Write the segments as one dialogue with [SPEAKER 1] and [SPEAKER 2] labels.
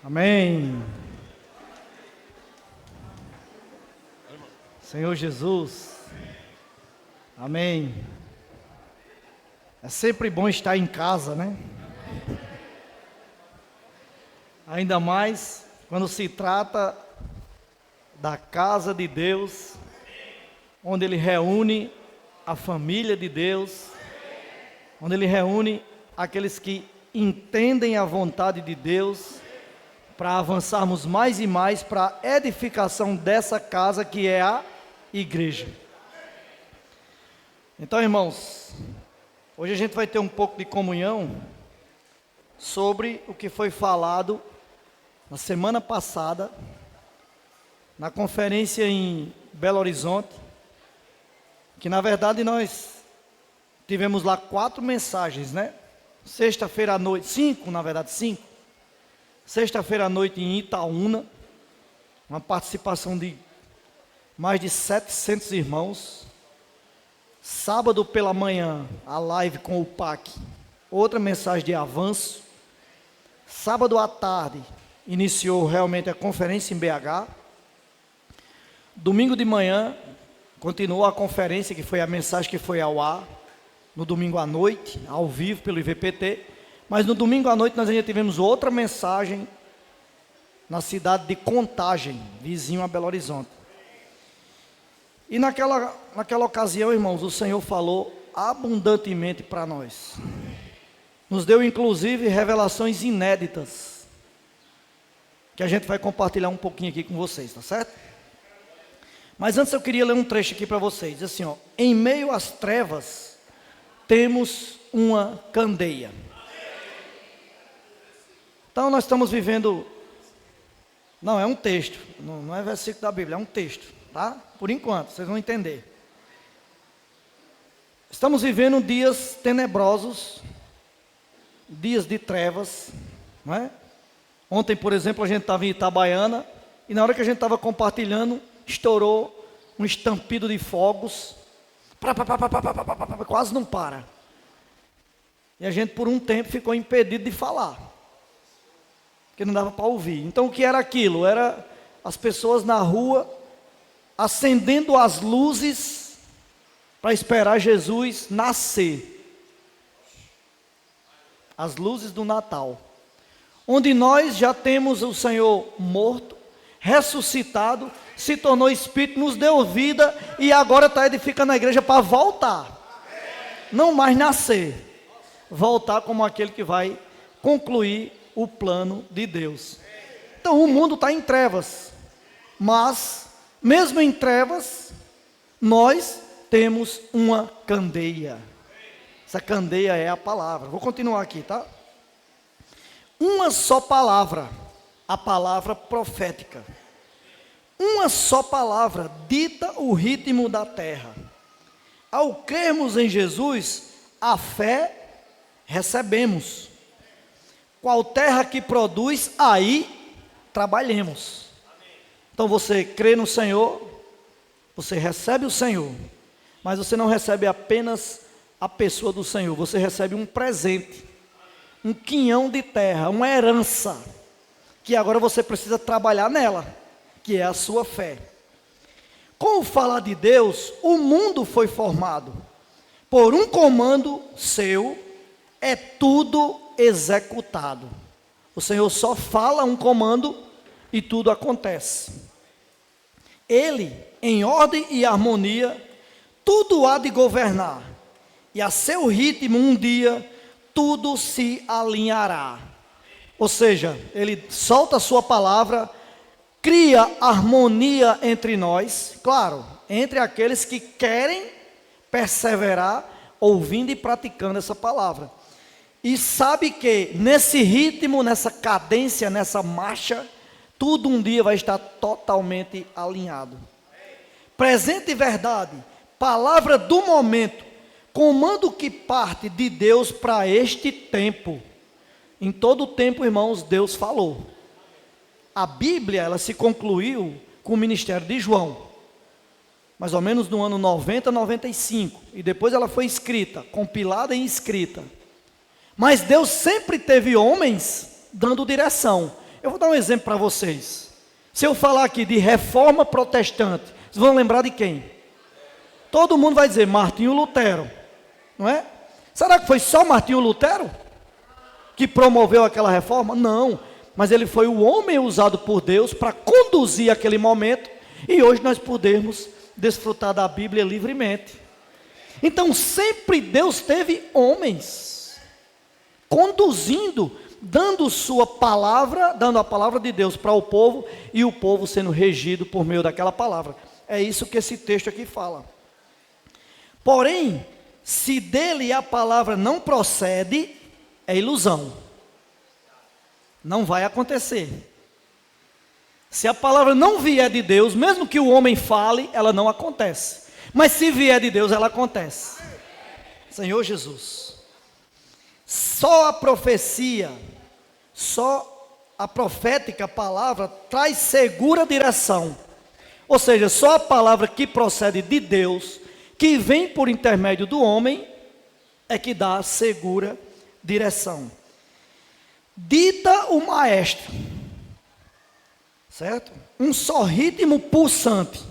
[SPEAKER 1] Amém. Senhor Jesus. Amém. É sempre bom estar em casa, né? Ainda mais quando se trata da casa de Deus, onde Ele reúne a família de Deus, onde Ele reúne aqueles que entendem a vontade de Deus, para avançarmos mais e mais para a edificação dessa casa que é a igreja. Então, irmãos, hoje a gente vai ter um pouco de comunhão sobre o que foi falado na semana passada, na conferência em Belo Horizonte, que na verdade nós tivemos lá 4 mensagens, né? Sexta-feira à noite, 5. Sexta-feira à noite em Itaúna, uma participação de mais de 700 irmãos. Sábado pela manhã, a live com o PAC, outra mensagem de avanço. Sábado à tarde, iniciou realmente a conferência em BH. Domingo de manhã, continuou a conferência, que foi a mensagem que foi ao ar. No domingo à noite, ao vivo pelo IVPT. Mas no domingo à noite nós ainda tivemos outra mensagem na cidade de Contagem, vizinho a Belo Horizonte. E naquela ocasião, irmãos, o Senhor falou abundantemente para nós. Nos deu inclusive revelações inéditas, que a gente vai compartilhar um pouquinho aqui com vocês, tá certo? Mas antes eu queria ler um trecho aqui para vocês. Diz assim, ó: em meio às trevas, temos uma candeia. Então nós estamos vivendo, não é um texto, não é versículo da Bíblia, é um texto, tá? Por enquanto, vocês vão entender. Estamos vivendo dias tenebrosos, dias de trevas, não é? Ontem, por exemplo, a gente estava em Itabaiana, e na hora que a gente estava compartilhando, estourou um estampido de fogos, quase não para. E a gente por um tempo ficou impedido de falar, porque não dava para ouvir. Então o que era aquilo? Era as pessoas na rua acendendo as luzes para esperar Jesus nascer. As luzes do Natal, onde nós já temos o Senhor morto, ressuscitado, se tornou Espírito, nos deu vida e agora está edificando a igreja para voltar. Não mais nascer, voltar como aquele que vai concluir o plano de Deus. Então o mundo está em trevas, mas mesmo em trevas, nós temos uma candeia. Essa candeia é a palavra. Vou continuar aqui, tá? Uma só palavra, a palavra profética. Uma só palavra dita o ritmo da terra. Ao crermos em Jesus, a fé recebemos. Qual terra que produz, aí trabalhemos. Então você crê no Senhor, você recebe o Senhor, mas você não recebe apenas a pessoa do Senhor, você recebe um presente, um quinhão de terra, uma herança, que agora você precisa trabalhar nela, que é a sua fé. Com o falar de Deus, o mundo foi formado. Por um comando seu, é tudo executado. O Senhor só fala um comando e tudo acontece. Ele, em ordem e harmonia, tudo há de governar. E a seu ritmo, um dia, tudo se alinhará. Ou seja, Ele solta a sua palavra, cria harmonia entre nós, claro, entre aqueles que querem perseverar, ouvindo e praticando essa palavra. E sabe que nesse ritmo, nessa cadência, nessa marcha, tudo um dia vai estar totalmente alinhado. Presente e verdade, palavra do momento, comando que parte de Deus para este tempo. Em todo o tempo, irmãos, Deus falou. A Bíblia, ela se concluiu com o ministério de João, mais ou menos no ano 90, 95, e depois ela foi escrita, compilada e escrita. Mas Deus sempre teve homens dando direção, Eu vou dar um exemplo para vocês. Se eu falar aqui de reforma protestante, vocês vão lembrar de quem? Todo mundo vai dizer Martinho Lutero, não é? Será que foi só Martinho Lutero que promoveu aquela reforma? Não, mas ele foi o homem usado por Deus para conduzir aquele momento, e hoje nós podemos desfrutar da Bíblia livremente. Então sempre Deus teve homens conduzindo, dando sua palavra, dando a palavra de Deus para o povo, e o povo sendo regido por meio daquela palavra. É isso que esse texto aqui fala. Porém, se dele a palavra não procede, é ilusão. Não vai acontecer. Se a palavra não vier de Deus, mesmo que o homem fale, ela não acontece. Mas se vier de Deus, ela acontece. Senhor Jesus. Só a profecia, só a profética palavra traz segura direção. Ou seja, só a palavra que procede de Deus, que vem por intermédio do homem, é que dá segura direção. Dita o maestro, certo? Um só ritmo pulsante.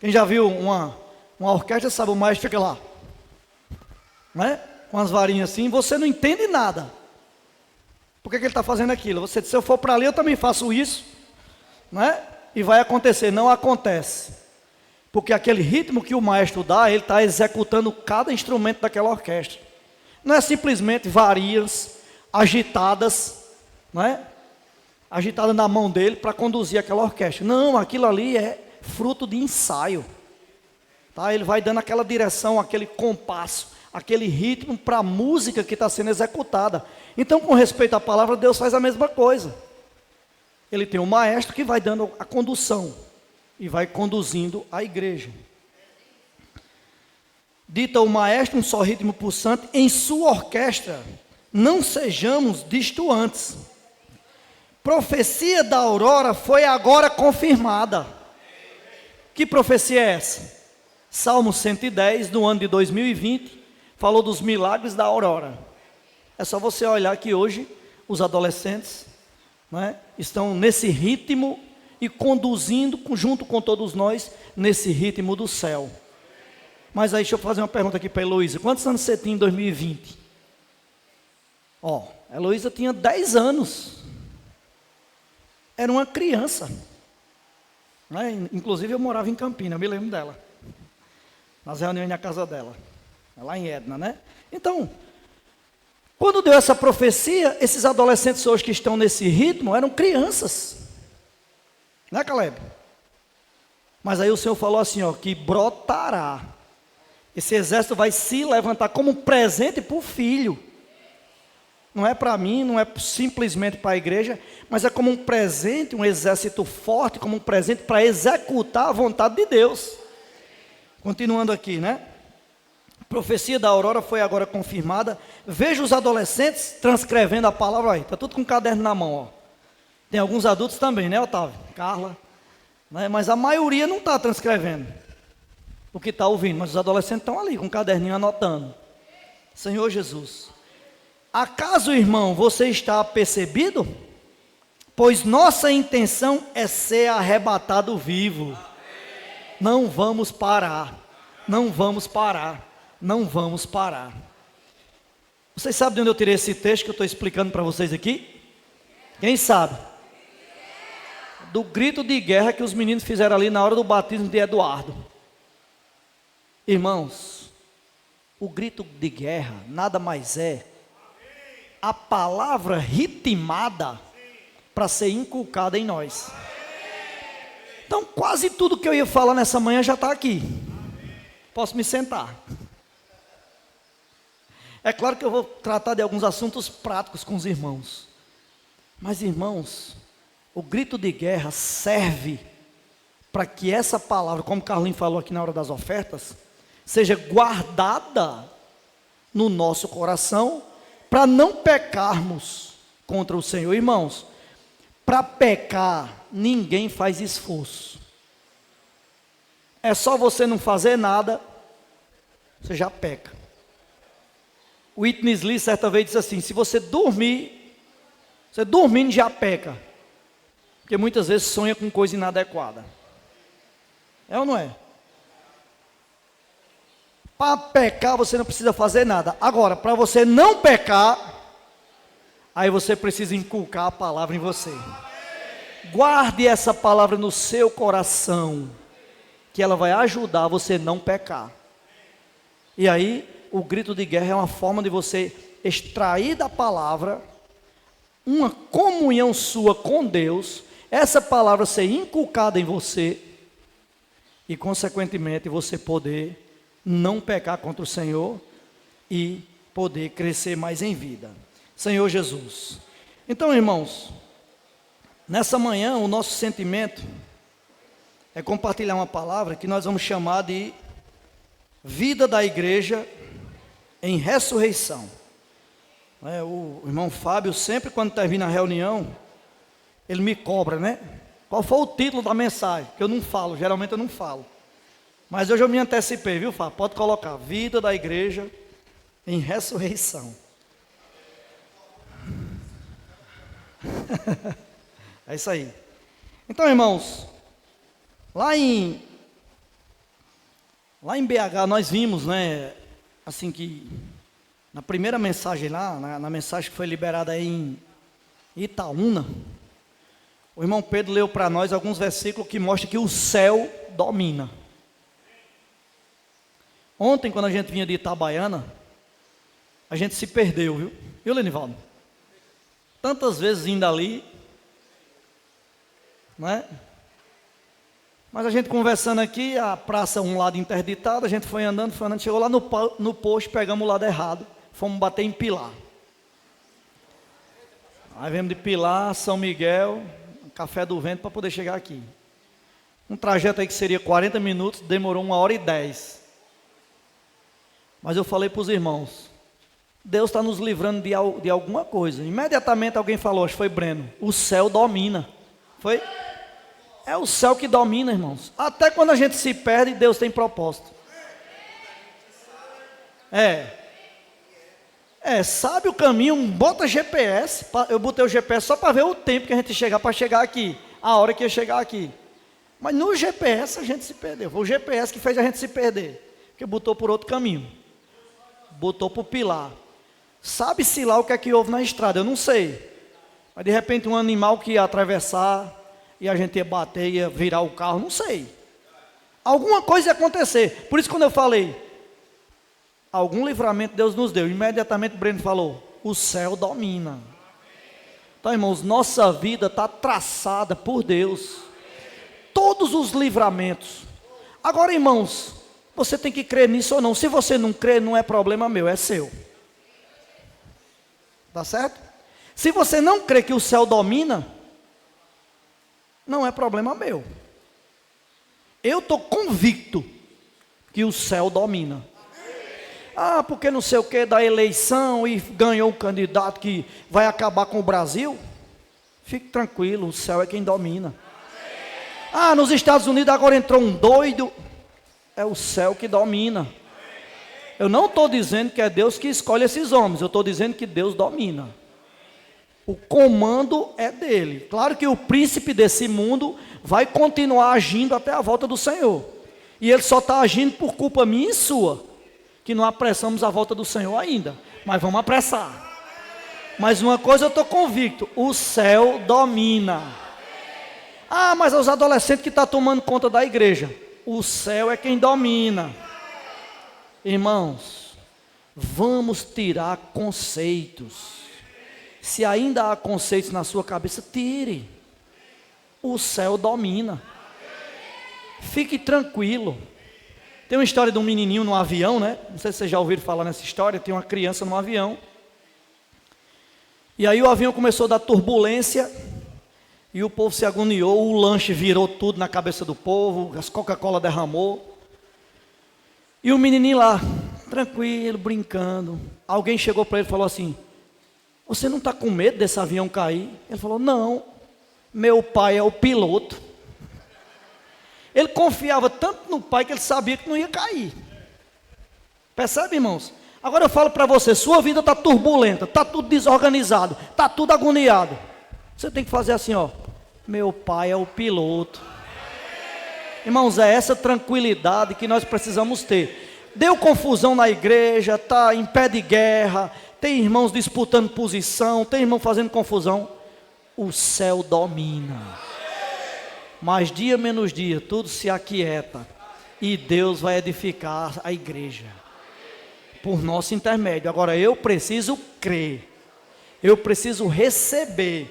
[SPEAKER 1] Quem já viu uma orquestra sabe, o maestro fica lá, né? Com as varinhas assim, você não entende nada. Por que ele está fazendo aquilo? Você diz, se eu for para ali, eu também faço isso, né? E vai acontecer. Não acontece. Porque aquele ritmo que o maestro dá, ele está executando cada instrumento daquela orquestra. Não é simplesmente varinhas agitadas, não é? Agitadas na mão dele para conduzir aquela orquestra. Não, aquilo ali é fruto de ensaio. Tá? Ele vai dando aquela direção, aquele compasso, aquele ritmo para a música que está sendo executada. Então, com respeito à palavra, Deus faz a mesma coisa. Ele tem um maestro que vai dando a condução e vai conduzindo a igreja. Dita o maestro, um só ritmo pulsante, em sua orquestra, não sejamos distantes. Profecia da aurora foi agora confirmada. Que profecia é essa? Salmo 110, do ano de 2020, falou dos milagres da aurora. É só você olhar que hoje os adolescentes, né, estão nesse ritmo e conduzindo junto com todos nós nesse ritmo do céu. Mas aí deixa eu fazer uma pergunta aqui para a Heloísa. Quantos anos você tinha em 2020? A Heloísa tinha 10 anos. Era uma criança, né? Inclusive eu morava em Campinas, eu me lembro dela, nas reuniões na casa dela, lá em Edna, né? Então, quando deu essa profecia, esses adolescentes hoje que estão nesse ritmo eram crianças, né, Caleb? Mas aí o Senhor falou assim, que brotará, esse exército vai se levantar como um presente para o filho. Não é para mim, não é simplesmente para a igreja, mas é como um presente, um exército forte, como um presente para executar a vontade de Deus. Continuando aqui, né? A profecia da aurora foi agora confirmada. Veja os adolescentes transcrevendo a palavra aí. Está tudo com um caderno na mão, Tem alguns adultos também, né, Otávio? Carla. Né? Mas a maioria não está transcrevendo o que está ouvindo. Mas os adolescentes estão ali com um caderninho anotando. Senhor Jesus. Acaso, irmão, você está apercebido? Pois nossa intenção é ser arrebatado vivo. Não vamos parar. Não vamos parar. Não vamos parar. Vocês sabem de onde eu tirei esse texto que eu estou explicando para vocês aqui? Quem sabe? Do grito de guerra que os meninos fizeram ali na hora do batismo de Eduardo. Irmãos, o grito de guerra nada mais é a palavra ritmada para ser inculcada em nós. Então quase tudo que eu ia falar nessa manhã já está aqui. Posso me sentar. É claro que eu vou tratar de alguns assuntos práticos com os irmãos. Mas irmãos, o grito de guerra serve para que essa palavra, como o Carlinhos falou aqui na hora das ofertas, seja guardada no nosso coração, para não pecarmos contra o Senhor. Irmãos, para pecar, ninguém faz esforço. É só você não fazer nada, você já peca. O Whitney Lee certa vez disse assim, se você dormir, você dormindo já peca. Porque muitas vezes sonha com coisa inadequada. É ou não é? Para pecar você não precisa fazer nada. Agora, para você não pecar, aí você precisa inculcar a palavra em você. Guarde essa palavra no seu coração, que ela vai ajudar você a não pecar. E aí, o grito de guerra é uma forma de você extrair da palavra uma comunhão sua com Deus, essa palavra ser inculcada em você e, consequentemente, você poder não pecar contra o Senhor e poder crescer mais em vida. Senhor Jesus. Então, irmãos, nessa manhã o nosso sentimento é compartilhar uma palavra que nós vamos chamar de vida da igreja em ressurreição. O irmão Fábio, sempre quando termina a reunião, ele me cobra, né? Qual foi o título da mensagem? Que eu não falo, geralmente eu não falo. Mas hoje eu me antecipei, viu, Fábio? Pode colocar, vida da igreja em ressurreição. É isso aí. Então, irmãos, lá em BH nós vimos, né, assim que na primeira mensagem lá, na mensagem que foi liberada aí em Itaúna, o irmão Pedro leu para nós alguns versículos que mostram que o céu domina. Ontem, quando a gente vinha de Itabaiana, a gente se perdeu, viu? Viu, Lenivaldo? Tantas vezes indo ali, né? Mas a gente conversando aqui, a praça um lado interditada, a gente foi andando, chegou lá no posto, pegamos o lado errado, fomos bater em Pilar. Aí viemos de Pilar, São Miguel, Café do Vento para poder chegar aqui. Um trajeto aí que seria 40 minutos, demorou 1h10. Mas eu falei para os irmãos, Deus está nos livrando de alguma coisa. Imediatamente alguém falou, acho que foi Breno, o céu domina. Foi? É o céu que domina, irmãos. Até quando a gente se perde, Deus tem propósito. Sabe o caminho, bota GPS. Eu botei o GPS só para ver o tempo que a gente chegar, para chegar aqui, a hora que ia chegar aqui. Mas no GPS a gente se perdeu. Foi o GPS que fez a gente se perder, porque botou por outro caminho, botou por Pilar. Sabe-se lá o que é que houve na estrada, eu não sei. Mas de repente um animal que ia atravessar, e a gente ia bater, ia virar o carro, não sei. Alguma coisa ia acontecer. Por isso quando eu falei, algum livramento Deus nos deu, imediatamente o Breno falou, o céu domina. Então, irmãos, nossa vida está traçada por Deus. Todos os livramentos. Agora, irmãos, você tem que crer nisso ou não. Se você não crer, não é problema meu, é seu. Tá certo? Se você não crê que o céu domina, não é problema meu. Eu estou convicto que o céu domina. Porque não sei o que da eleição e ganhou um candidato que vai acabar com o Brasil. Fique tranquilo, o céu é quem domina. Nos Estados Unidos agora entrou um doido. É o céu que domina. Eu não estou dizendo que é Deus que escolhe esses homens, eu estou dizendo que Deus domina. O comando é dele. Claro que o príncipe desse mundo vai continuar agindo até a volta do Senhor. E ele só está agindo por culpa minha e sua, que não apressamos a volta do Senhor ainda. Mas vamos apressar. Mas uma coisa eu estou convicto, o céu domina. Mas é os adolescentes que estão tomando conta da igreja. O céu é quem domina. Irmãos, vamos tirar conceitos. Se ainda há conceitos na sua cabeça, tire. O céu domina. Fique tranquilo. Tem uma história de um menininho no avião, né? Não sei se vocês já ouviram falar nessa história. Tem uma criança no avião. E aí o avião começou a dar turbulência. E o povo se agoniou. O lanche virou tudo na cabeça do povo. As Coca-Cola derramou. E o menininho lá, tranquilo, brincando. Alguém chegou para ele e falou assim, você não está com medo desse avião cair? Ele falou, não, meu pai é o piloto. Ele confiava tanto no pai que ele sabia que não ia cair. Percebe, irmãos? Agora eu falo para você, sua vida está turbulenta, está tudo desorganizado, está tudo agoniado. Você tem que fazer assim, Meu pai é o piloto. Irmãos, é essa tranquilidade que nós precisamos ter. Deu confusão na igreja, está em pé de guerra, tem irmãos disputando posição, tem irmão fazendo confusão. O céu domina. Mas dia menos dia, tudo se aquieta. E Deus vai edificar a igreja. Por nosso intermédio. Agora eu preciso crer. Eu preciso receber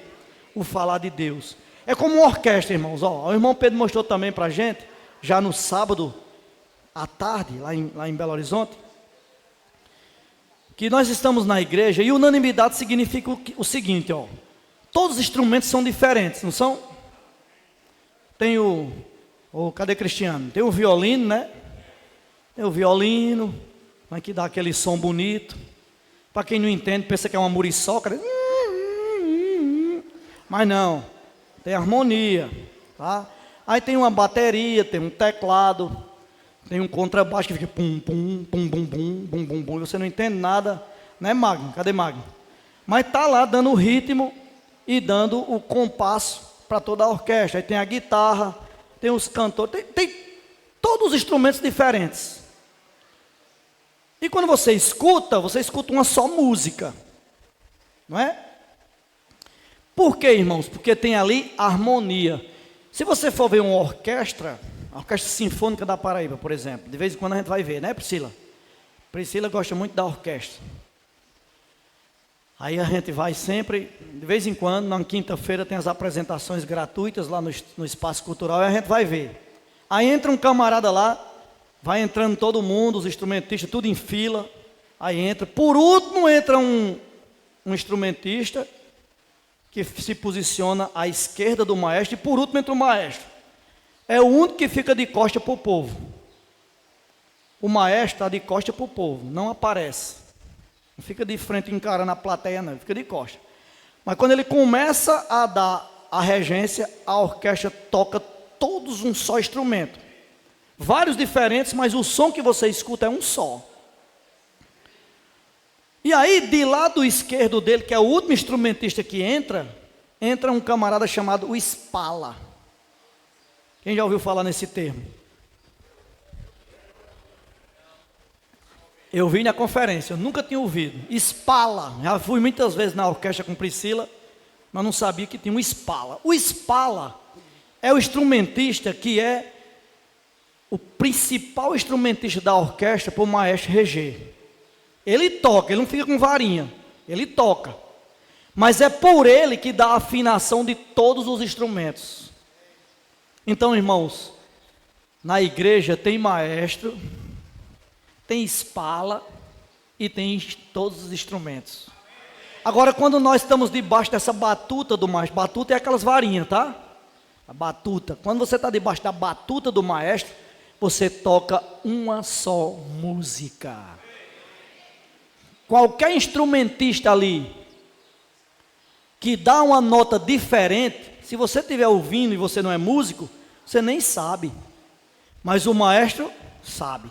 [SPEAKER 1] o falar de Deus. É como uma orquestra, irmãos. Ó, o irmão Pedro mostrou também para a gente, já no sábado à tarde, lá em Belo Horizonte, que nós estamos na igreja e unanimidade significa o seguinte, ó. Todos os instrumentos são diferentes, não são? Tem cadê Cristiano? Tem o violino, né? Tem o violino, que dá aquele som bonito. Para quem não entende, pensa que é uma muriçoca, né? Mas não. Tem harmonia, tá? Aí tem uma bateria, tem um teclado, tem um contrabaixo que fica pum, pum, pum, bum, bum, bum, bum, bum. Você não entende nada, né, Magno? Cadê Magno? Mas tá lá dando o ritmo e dando o compasso para toda a orquestra. Aí tem a guitarra, tem os cantores, tem todos os instrumentos diferentes. E quando você escuta uma só música, não é? Por quê, irmãos? Porque tem ali harmonia. Se você for ver uma orquestra, a Orquestra Sinfônica da Paraíba, por exemplo, de vez em quando a gente vai ver, né, Priscila? Priscila gosta muito da orquestra. Aí a gente vai sempre, de vez em quando, na quinta-feira tem as apresentações gratuitas lá no Espaço Cultural e a gente vai ver. Aí entra um camarada lá, vai entrando todo mundo, os instrumentistas, tudo em fila. Aí entra, por último entra um instrumentista, que se posiciona à esquerda do maestro, e por último entra o maestro. É o único que fica de costa para o povo. O maestro está de costa para o povo, não aparece. Não fica de frente encarando a plateia, não, fica de costa. Mas quando ele começa a dar a regência, a orquestra toca todos um só instrumento. Vários diferentes, mas o som que você escuta é um só. E aí, de lado esquerdo dele, que é o último instrumentista que entra um camarada chamado o Spala. Quem já ouviu falar nesse termo? Eu vi na conferência, eu nunca tinha ouvido. Spala, já fui muitas vezes na orquestra com Priscila, mas não sabia que tinha um Spala. O Spala é o instrumentista que é o principal instrumentista da orquestra para o maestro reger. Ele toca, ele não fica com varinha, ele toca. Mas é por ele que dá a afinação de todos os instrumentos. Então, irmãos, na igreja tem maestro, tem espala e tem todos os instrumentos. Agora, quando nós estamos debaixo dessa batuta do maestro, batuta é aquelas varinhas, tá? A batuta. Quando você está debaixo da batuta do maestro, você toca uma só música. Qualquer instrumentista ali que dá uma nota diferente, se você estiver ouvindo e você não é músico, você nem sabe. Mas o maestro sabe.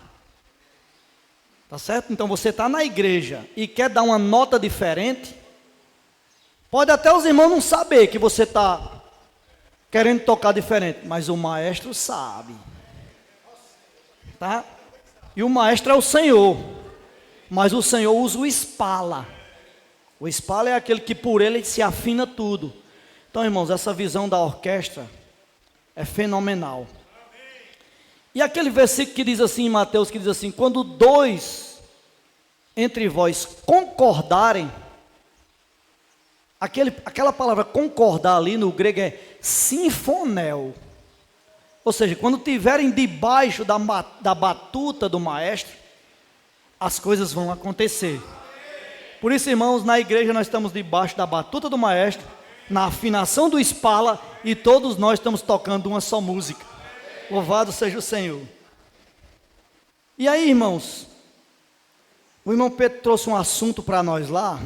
[SPEAKER 1] Tá certo? Então você está na igreja e quer dar uma nota diferente, pode até os irmãos não saber que você está querendo tocar diferente, mas o maestro sabe. Tá? E o maestro é o Senhor. Mas o Senhor usa o espala. O espala é aquele que por ele se afina tudo. Então, irmãos, essa visão da orquestra é fenomenal. E aquele versículo que diz assim em Mateus, que diz assim: quando dois entre vós concordarem, aquela palavra concordar ali no grego é sinfonel. Ou seja, quando estiverem debaixo da batuta do maestro, as coisas vão acontecer. Por isso, irmãos, na igreja nós estamos debaixo da batuta do maestro, na afinação do espala, e todos nós estamos tocando uma só música. Louvado seja o Senhor. E aí, irmãos, o irmão Pedro trouxe um assunto para nós lá.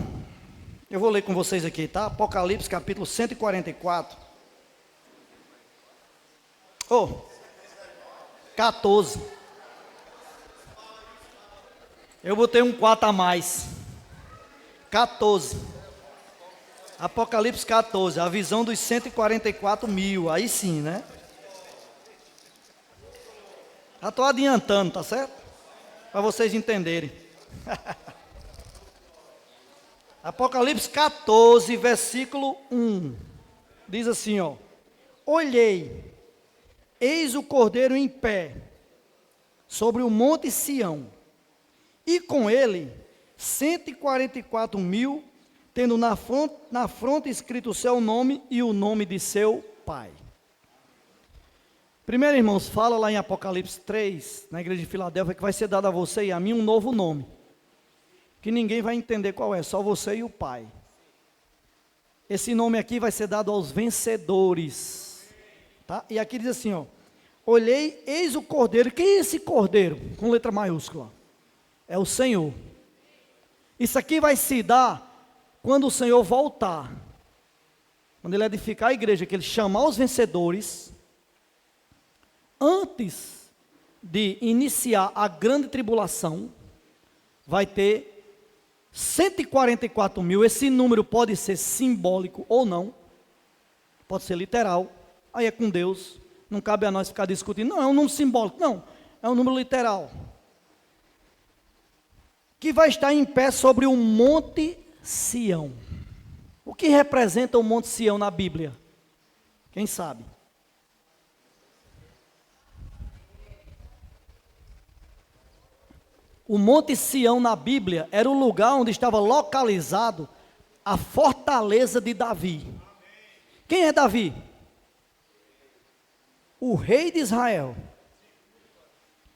[SPEAKER 1] Eu vou ler com vocês aqui, tá? Apocalipse capítulo 144. 14. Eu botei um 4 a mais. 14. Apocalipse 14, a visão dos 144 mil. Aí sim, né? Já estou adiantando, tá certo? Para vocês entenderem. Apocalipse 14, versículo 1. Diz assim, ó. Olhei, eis o Cordeiro em pé, sobre o monte Sião, e com ele 144 mil, tendo na fronte escrito o seu nome e o nome de seu pai. Primeiro, irmãos, fala lá em Apocalipse 3, na igreja de Filadélfia, que vai ser dado a você e a mim um novo nome, que ninguém vai entender qual é, só você e o pai. Esse nome aqui vai ser dado aos vencedores, tá? E aqui diz assim, ó, olhei, eis o Cordeiro. Quem é esse Cordeiro? Com letra maiúscula. É o Senhor. Isso aqui vai se dar quando o Senhor voltar. Quando Ele edificar a igreja, que Ele chamar os vencedores, antes de iniciar a grande tribulação, vai ter 144 mil. Esse número pode ser simbólico ou não, pode ser literal, aí é com Deus, não cabe a nós ficar discutindo, não, é um número simbólico, não, é um número literal, que vai estar em pé sobre o monte Sião. O que representa o monte Sião na Bíblia? Quem sabe? O monte Sião na Bíblia era o lugar onde estava localizado a fortaleza de Davi. Quem é Davi? O rei de Israel.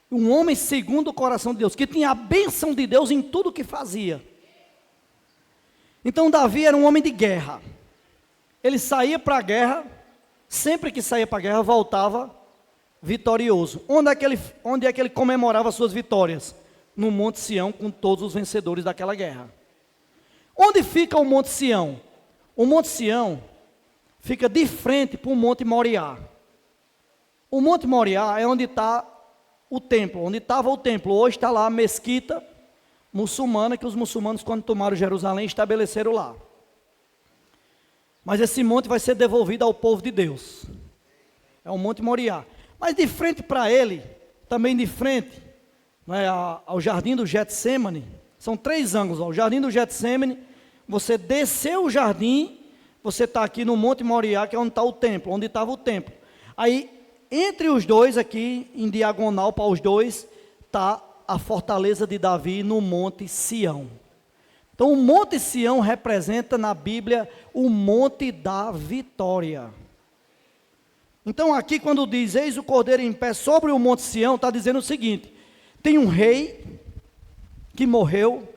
[SPEAKER 1] Um homem segundo o coração de Deus, que tinha a bênção de Deus em tudo que fazia. Então Davi era um homem de guerra. Ele saía para a guerra, sempre que saía para a guerra voltava vitorioso. Onde é que ele comemorava suas vitórias? No Monte Sião, com todos os vencedores daquela guerra. Onde fica o Monte Sião? O Monte Sião fica de frente para o Monte Moriá. O Monte Moriá é onde está o templo, onde estava o templo. Hoje está lá a mesquita muçulmana, que os muçulmanos, quando tomaram Jerusalém, estabeleceram lá. Mas esse monte vai ser devolvido ao povo de Deus. É o Monte Moriá. Mas de frente para ele, também de frente, ao jardim do Getsêmani, são 3 ângulos, o jardim do Getsêmani, você desceu o jardim, você está aqui no Monte Moriá, que é onde está o templo, onde estava o templo. Aí, entre os dois aqui, em diagonal para os dois, está a fortaleza de Davi no Monte Sião. Então, o Monte Sião representa na Bíblia o Monte da Vitória. Então, aqui quando diz, eis o Cordeiro em pé sobre o Monte Sião, está dizendo o seguinte: tem um rei que morreu,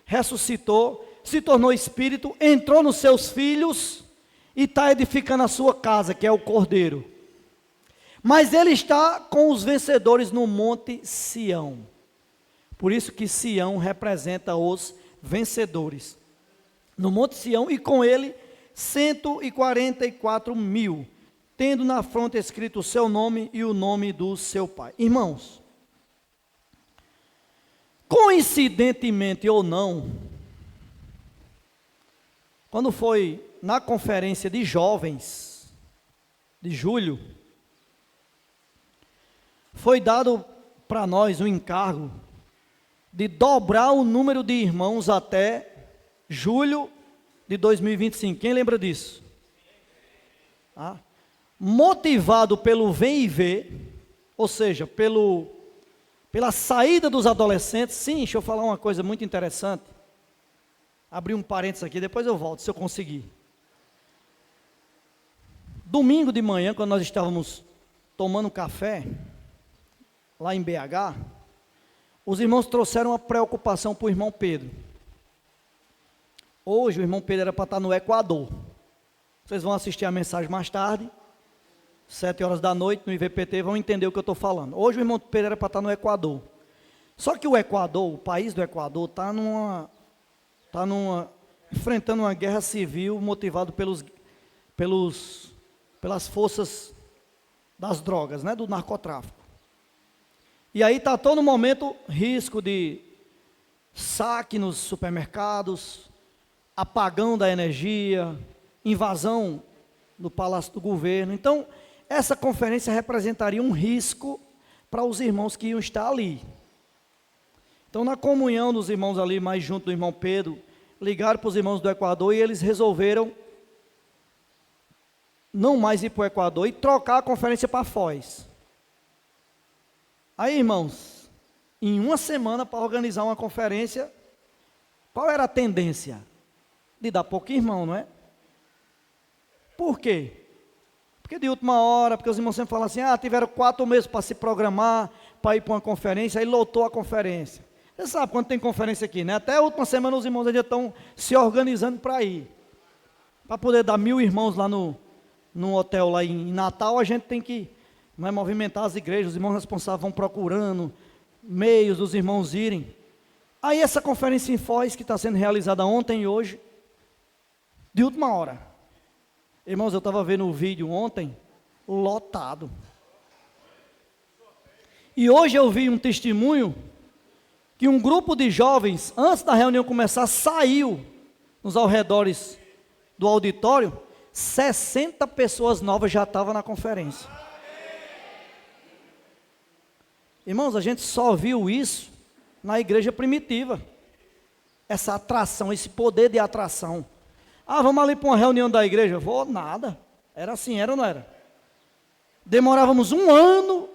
[SPEAKER 1] ressuscitou, se tornou espírito, entrou nos seus filhos e está edificando a sua casa, que é o Cordeiro. Mas ele está com os vencedores no Monte Sião. Por isso que Sião representa os vencedores. No Monte Sião, e com ele 144 mil, tendo na fronte escrito o seu nome e o nome do seu pai. Irmãos, coincidentemente ou não, quando foi na conferência de jovens de julho, foi dado para nós o encargo de dobrar o número de irmãos até julho de 2025. Quem lembra disso? Motivado pelo vem e vê, ou seja, pela saída dos adolescentes. Sim, deixa eu falar uma coisa muito interessante. Abri um parênteses aqui, depois eu volto, se eu conseguir. Domingo de manhã, quando nós estávamos tomando café, lá em BH, os irmãos trouxeram uma preocupação para o irmão Pedro. Hoje o irmão Pedro era para estar no Equador. Vocês vão assistir a mensagem mais tarde, 7 horas da noite, no IVPT, vão entender o que eu estou falando. Hoje o irmão Pedro era para estar no Equador. Só que o Equador, o país do Equador, está enfrentando uma guerra civil motivado pelas forças das drogas, né, do narcotráfico. E aí está todo momento risco de saque nos supermercados, apagão da energia, invasão no Palácio do Governo. Então, essa conferência representaria um risco para os irmãos que iam estar ali. Então, na comunhão dos irmãos ali, mais junto do irmão Pedro, ligaram para os irmãos do Equador e eles resolveram não mais ir para o Equador e trocar a conferência para Foz. Aí, irmãos, em uma semana para organizar uma conferência, qual era a tendência? De dar pouco irmão, não é? Por quê? Porque de última hora, porque os irmãos sempre falam assim, tiveram 4 meses para se programar, para ir para uma conferência, aí lotou a conferência. Você sabe quando tem conferência aqui, né? Até a última semana os irmãos ainda estão se organizando para ir. Para poder dar 1000 irmãos lá no hotel lá em Natal, a gente tem que movimentar as igrejas, os irmãos responsáveis vão procurando meios dos irmãos irem. Aí essa conferência em Foz, que está sendo realizada ontem e hoje, de última hora. Irmãos, eu estava vendo o vídeo ontem, lotado. E hoje eu vi um testemunho, que um grupo de jovens, antes da reunião começar, saiu nos arredores do auditório, 60 pessoas novas já estavam na conferência. Irmãos, a gente só viu isso na igreja primitiva. Essa atração, esse poder de atração. Vamos ali para uma reunião da igreja? Vou nada. Era assim, era ou não era? Demorávamos 1 ano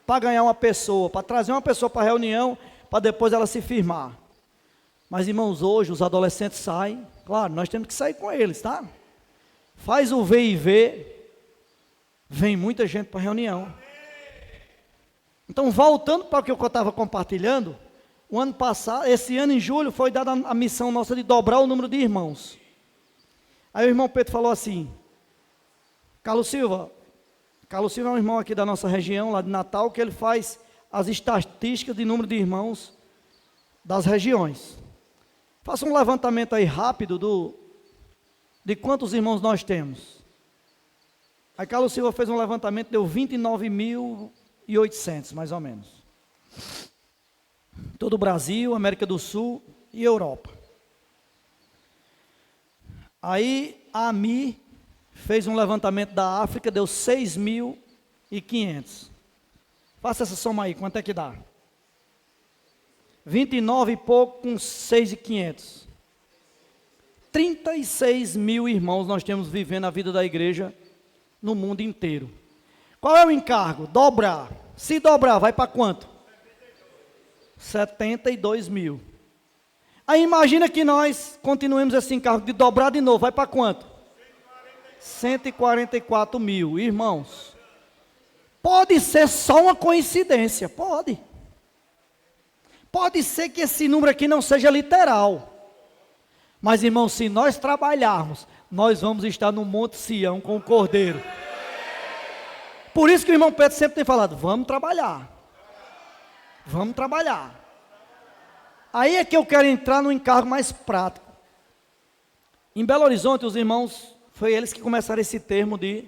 [SPEAKER 1] para ganhar uma pessoa, para trazer uma pessoa para a reunião, para depois ela se firmar. Mas, irmãos, hoje os adolescentes saem, claro, nós temos que sair com eles, tá? Faz o ver e ver, vem muita gente para a reunião. Então, voltando para o que eu estava compartilhando, o ano passado, esse ano em julho, foi dada a missão nossa de dobrar o número de irmãos. Aí o irmão Pedro falou assim, Carlos Silva é um irmão aqui da nossa região, lá de Natal, que ele faz as estatísticas de número de irmãos das regiões. Faça um levantamento aí rápido de quantos irmãos nós temos. Aí Carlos Silva fez um levantamento, deu 29.800, mais ou menos. Todo o Brasil, América do Sul e Europa. Aí a AMI fez um levantamento da África, deu 6.500. Faça essa soma aí, quanto é que dá? 29 e pouco com 6.500. 36 mil irmãos nós temos vivendo a vida da igreja no mundo inteiro. Qual é o encargo? Dobrar. Se dobrar, vai para quanto? 72 mil. Aí imagina que nós continuemos esse encargo de dobrar de novo, vai para quanto? 144 mil, irmãos. Pode ser só uma coincidência, pode. Pode ser que esse número aqui não seja literal. Mas, irmãos, se nós trabalharmos, nós vamos estar no Monte Sião com o Cordeiro. Por isso que o irmão Pedro sempre tem falado, vamos trabalhar. Vamos trabalhar. Aí é que eu quero entrar no encargo mais prático. Em Belo Horizonte, os irmãos, foi eles que começaram esse termo de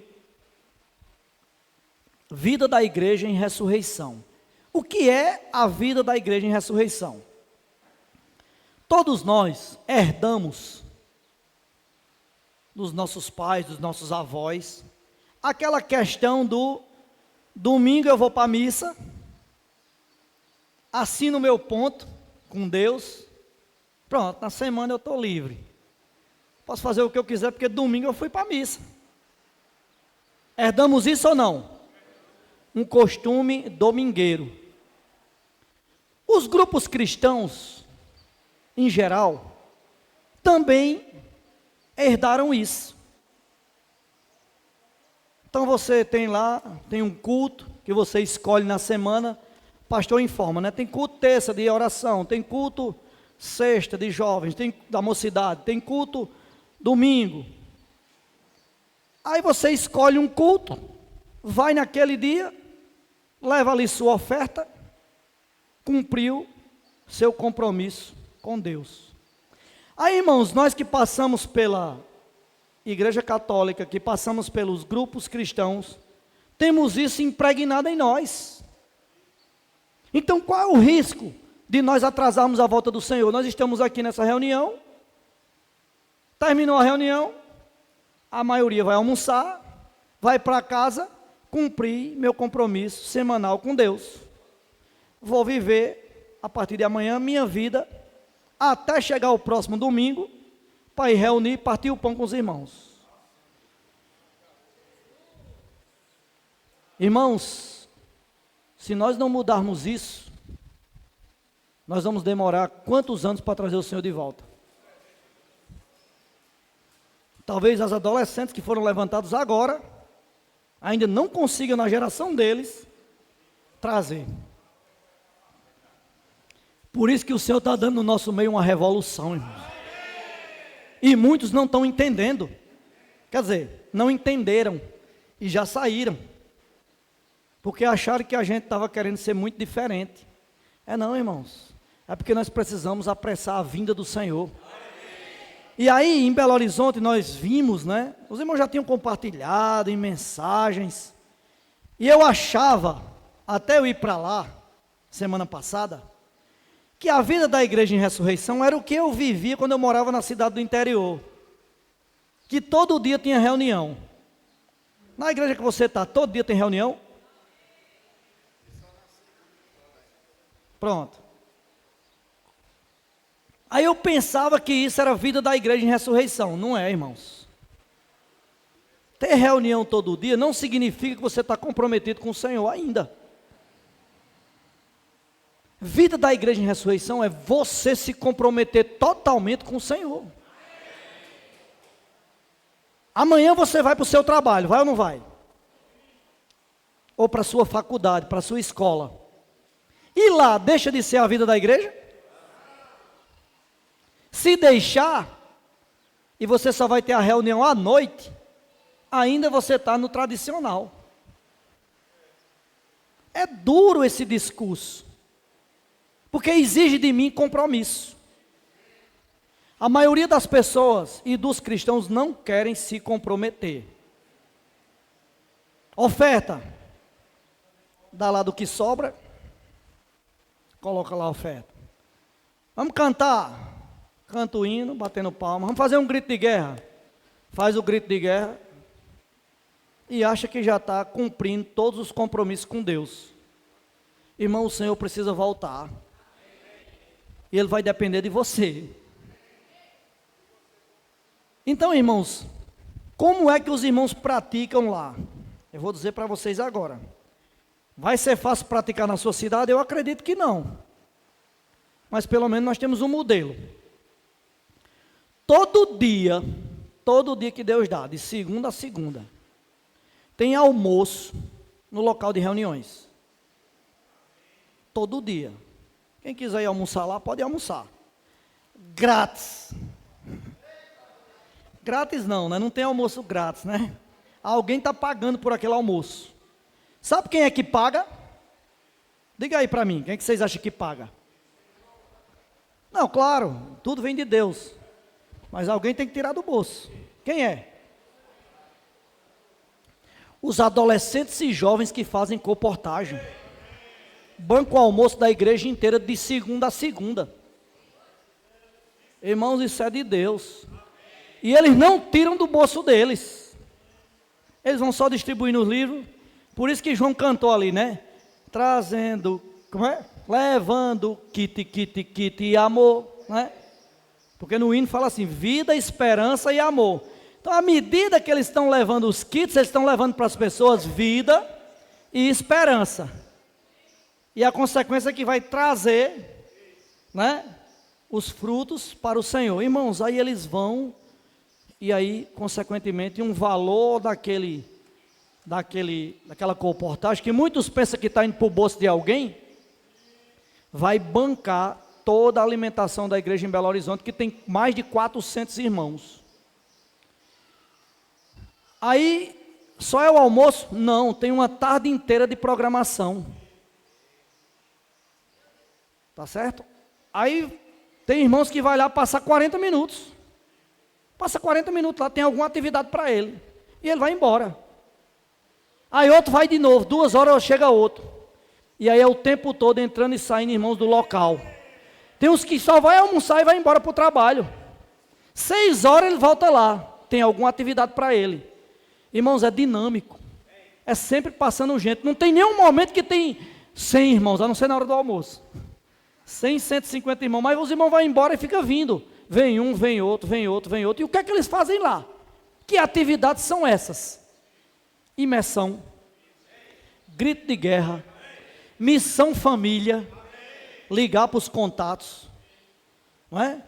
[SPEAKER 1] vida da igreja em ressurreição. O que é a vida da igreja em ressurreição? Todos nós herdamos dos nossos pais, dos nossos avós, aquela questão do domingo eu vou para a missa, assino o meu ponto com Deus, pronto, na semana eu estou livre. Posso fazer o que eu quiser, porque domingo eu fui para a missa. Herdamos isso ou não? Um costume domingueiro. Os grupos cristãos, em geral, também herdaram isso. Então você tem um culto que você escolhe na semana, o pastor informa, né? Tem culto terça de oração, tem culto sexta de jovens, tem da mocidade, tem culto domingo. Aí você escolhe um culto, vai naquele dia, leva ali sua oferta, cumpriu seu compromisso com Deus. Aí, irmãos, nós que passamos pela Igreja Católica, que passamos pelos grupos cristãos, temos isso impregnado em nós. Então, qual é o risco de nós atrasarmos a volta do Senhor? Nós estamos aqui nessa reunião, Terminou a reunião, a maioria vai almoçar, vai para casa, cumprir meu compromisso semanal com Deus. Vou viver, a partir de amanhã, minha vida, até chegar o próximo domingo, para ir reunir e partir o pão com os irmãos. Irmãos, se nós não mudarmos isso, nós vamos demorar quantos anos para trazer o Senhor de volta? Talvez as adolescentes que foram levantados agora, ainda não consigam na geração deles, trazer. Por isso que o Senhor está dando no nosso meio uma revolução, irmãos. E muitos não estão entendendo. Quer dizer, não entenderam e já saíram. Porque acharam que a gente estava querendo ser muito diferente. Não, irmãos. É porque nós precisamos apressar a vinda do Senhor. E aí, em Belo Horizonte, nós vimos, né? Os irmãos já tinham compartilhado em mensagens. E eu achava, até eu ir para lá, semana passada, que a vida da igreja em ressurreição era o que eu vivia quando eu morava na cidade do interior. Que todo dia tinha reunião. Na igreja que você está, todo dia tem reunião? Pronto. Aí eu pensava que isso era a vida da igreja em ressurreição. Não é, irmãos. Ter reunião todo dia não significa que você está comprometido com o Senhor ainda. Vida da igreja em ressurreição é você se comprometer totalmente com o Senhor. Amanhã você vai para o seu trabalho, vai ou não vai? Ou para a sua faculdade, para a sua escola. E lá, deixa de ser a vida da igreja? Se deixar, e você só vai ter a reunião à noite, ainda você está no tradicional. É duro esse discurso. Porque exige de mim compromisso. A maioria das pessoas e dos cristãos não querem se comprometer. Oferta. Dá lá do que sobra. Coloca lá a oferta. Vamos cantar. Canta o hino, batendo palma. Vamos fazer um grito de guerra. Faz o grito de guerra. E acha que já está cumprindo todos os compromissos com Deus. Irmão, o Senhor precisa voltar. E Ele vai depender de você. Então, irmãos, como é que os irmãos praticam lá? Eu vou dizer para vocês agora. Vai ser fácil praticar na sua cidade? Eu acredito que não. Mas pelo menos nós temos um modelo. Todo dia que Deus dá, de segunda a segunda, tem almoço no local de reuniões. Todo dia. Quem quiser ir almoçar lá, pode almoçar. Grátis. Grátis não, né? Não tem almoço grátis, né? Alguém está pagando por aquele almoço. Sabe quem é que paga? Diga aí para mim, quem é que vocês acham que paga? Não, claro, tudo vem de Deus. Mas alguém tem que tirar do bolso. Quem é? Os adolescentes e jovens que fazem comportagem. Banco almoço da igreja inteira de segunda a segunda. Irmãos, isso é de Deus. E eles não tiram do bolso deles. Eles vão só distribuindo os livros. Por isso que João cantou ali, né? Trazendo, como é? Levando kit e amor, né? Porque no hino fala assim, vida, esperança e amor. Então, à medida que eles estão levando os kits, eles estão levando para as pessoas vida e esperança. E a consequência é que vai trazer, né, os frutos para o Senhor. Irmãos, aí eles vão, e aí, consequentemente, um valor daquela comportagem, que muitos pensam que está indo para o bolso de alguém, vai bancar toda a alimentação da igreja em Belo Horizonte, que tem mais de 400 irmãos. Aí, só é o almoço? Não, tem uma tarde inteira de programação. Tá certo? Aí, tem irmãos que vai lá passar 40 minutos. Passa 40 minutos lá, tem alguma atividade para ele. E ele vai embora. Aí outro vai de novo, 2 horas chega outro. E aí é o tempo todo entrando e saindo irmãos do local. Tem uns que só vai almoçar e vai embora para o trabalho. 6 horas ele volta lá, tem alguma atividade para ele. Irmãos, é dinâmico, é sempre passando gente, não tem nenhum momento que tem 100 irmãos, a não ser na hora do almoço. 100, 150 irmãos, mas os irmãos vão embora e fica vindo. Vem um, vem outro, vem outro, vem outro. E o que é que eles fazem lá? Que atividades são essas? Imersão, grito de guerra, missão família, ligar para os contatos, não é?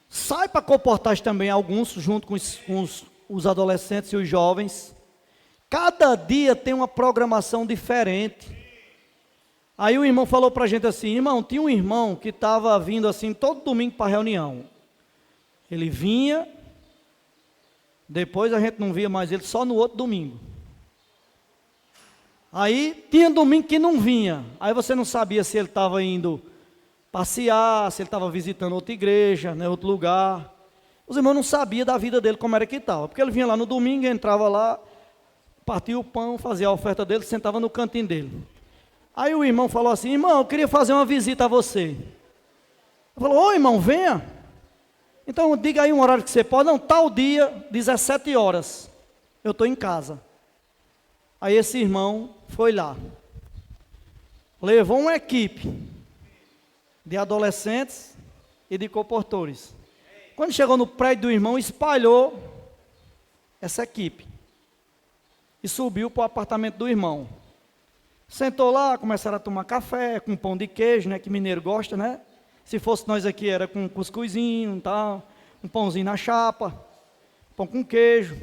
[SPEAKER 1] Sai para comportagem também, alguns, junto com os adolescentes e os jovens. Cada dia tem uma programação diferente. Aí o irmão falou para a gente assim, irmão, tinha um irmão que estava vindo assim todo domingo para a reunião. Ele vinha, depois a gente não via mais ele, só no outro domingo. Aí tinha domingo que não vinha, aí você não sabia se ele estava indo passear, se ele estava visitando outra igreja, né, outro lugar. Os irmãos não sabiam da vida dele, como era que estava, porque ele vinha lá no domingo, entrava lá, partia o pão, fazia a oferta dele, sentava no cantinho dele. Aí o irmão falou assim, irmão, eu queria fazer uma visita a você. Ele falou, ô irmão, venha. Então diga aí um horário que você pode. Não, tal dia, 17 horas, eu estou em casa. Aí esse irmão foi lá, levou uma equipe de adolescentes e de comportores. Quando chegou no prédio do irmão, espalhou essa equipe e subiu para o apartamento do irmão. Sentou lá, começaram a tomar café com pão de queijo, né, que mineiro gosta, né? Se fosse nós aqui era com cuscuzinho, tal, um pãozinho na chapa, pão com queijo.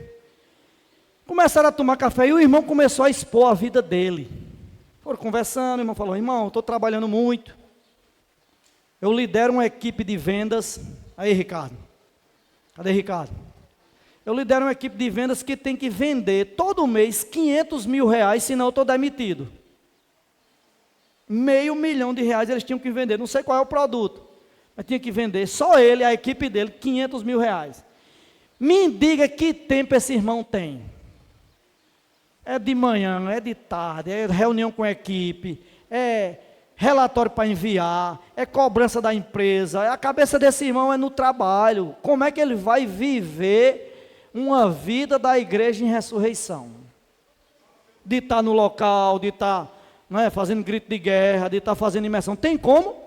[SPEAKER 1] Começaram a tomar café e o irmão começou a expor a vida dele. Foram conversando, o irmão falou, irmão, estou trabalhando muito. Eu lidero uma equipe de vendas. Aí, Ricardo. Cadê Ricardo? Eu lidero uma equipe de vendas que tem que vender todo mês 500 mil reais, senão eu estou demitido. R$500 mil eles tinham que vender, não sei qual é o produto, mas tinha que vender, só ele, a equipe dele, 500 mil reais. Me diga que tempo esse irmão tem. É de manhã, é de tarde, é reunião com a equipe, é relatório para enviar, é cobrança da empresa, a cabeça desse irmão é no trabalho. Como é que ele vai viver uma vida da igreja em ressurreição? De estar no local, de estar fazendo grito de guerra, de estar fazendo imersão. Tem como?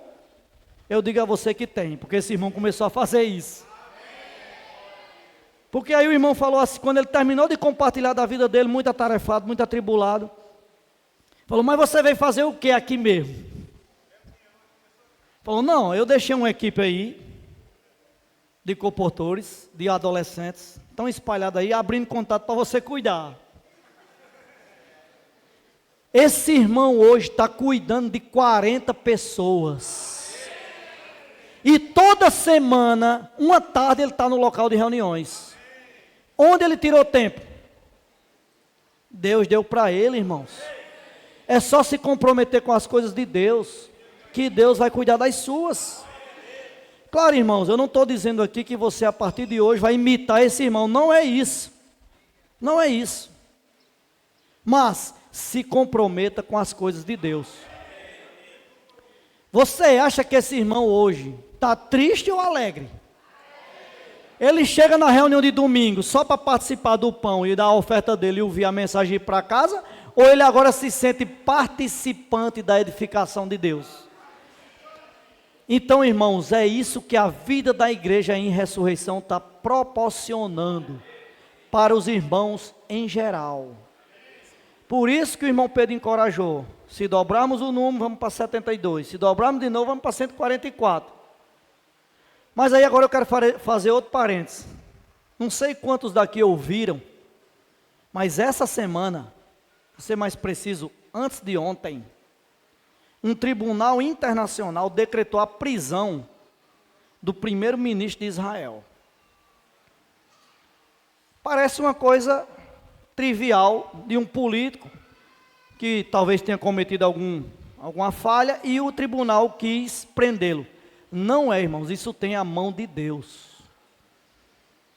[SPEAKER 1] Eu digo a você que tem, porque esse irmão começou a fazer isso. Porque aí o irmão falou assim, quando ele terminou de compartilhar da vida dele, muito atarefado, muito atribulado, falou, mas você veio fazer o que aqui mesmo? Falou, não, eu deixei uma equipe aí, de comportores, de adolescentes, estão espalhados aí, abrindo contato para você cuidar. Esse irmão hoje está cuidando de 40 pessoas. E toda semana, uma tarde, ele está no local de reuniões. Onde ele tirou tempo? Deus deu para ele, irmãos. É só se comprometer com as coisas de Deus, que Deus vai cuidar das suas. Claro, irmãos, eu não estou dizendo aqui que você a partir de hoje vai imitar esse irmão. Não é isso. Não é isso. Mas se comprometa com as coisas de Deus. Você acha que esse irmão hoje está triste ou alegre? Ele chega na reunião de domingo só para participar do pão e dar a oferta dele e ouvir a mensagem para casa? Ou ele agora se sente participante da edificação de Deus? Então, irmãos, é isso que a vida da igreja em ressurreição está proporcionando para os irmãos em geral. Por isso que o irmão Pedro encorajou. Se dobrarmos o número, vamos para 72. Se dobrarmos de novo, vamos para 144. Mas aí agora eu quero fazer outro parênteses. Não sei quantos daqui ouviram, mas essa semana, para ser mais preciso, antes de ontem, um tribunal internacional decretou a prisão do primeiro-ministro de Israel. Parece uma coisa trivial de um político que talvez tenha cometido alguma falha e o tribunal quis prendê-lo. Não é, irmãos, isso tem a mão de Deus.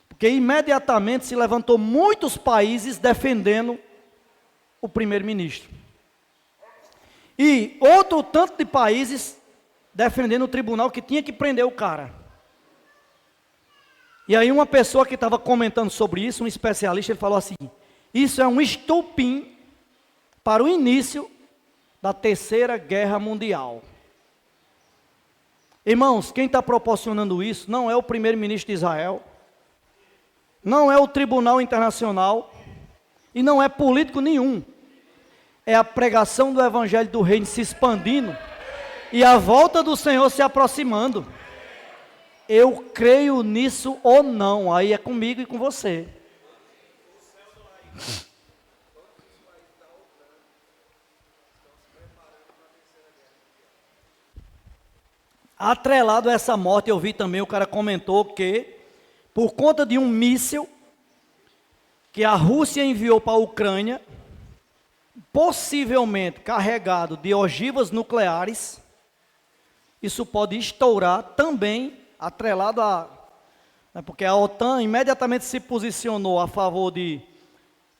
[SPEAKER 1] Porque imediatamente se levantou muitos países defendendo o primeiro-ministro. E outro tanto de países defendendo o tribunal que tinha que prender o cara. E aí uma pessoa que estava comentando sobre isso, um especialista, ele falou assim: isso é um estopim para o início da Terceira Guerra Mundial. Irmãos, quem está proporcionando isso não é o primeiro-ministro de Israel, não é o Tribunal Internacional e não é político nenhum. É a pregação do Evangelho do Reino se expandindo e a volta do Senhor se aproximando. Eu creio nisso ou não, aí é comigo e com você. Atrelado a essa morte, eu vi também, o cara comentou que, por conta de um míssil que a Rússia enviou para a Ucrânia, possivelmente carregado de ogivas nucleares, isso pode estourar também, atrelado a... porque a OTAN imediatamente se posicionou a favor de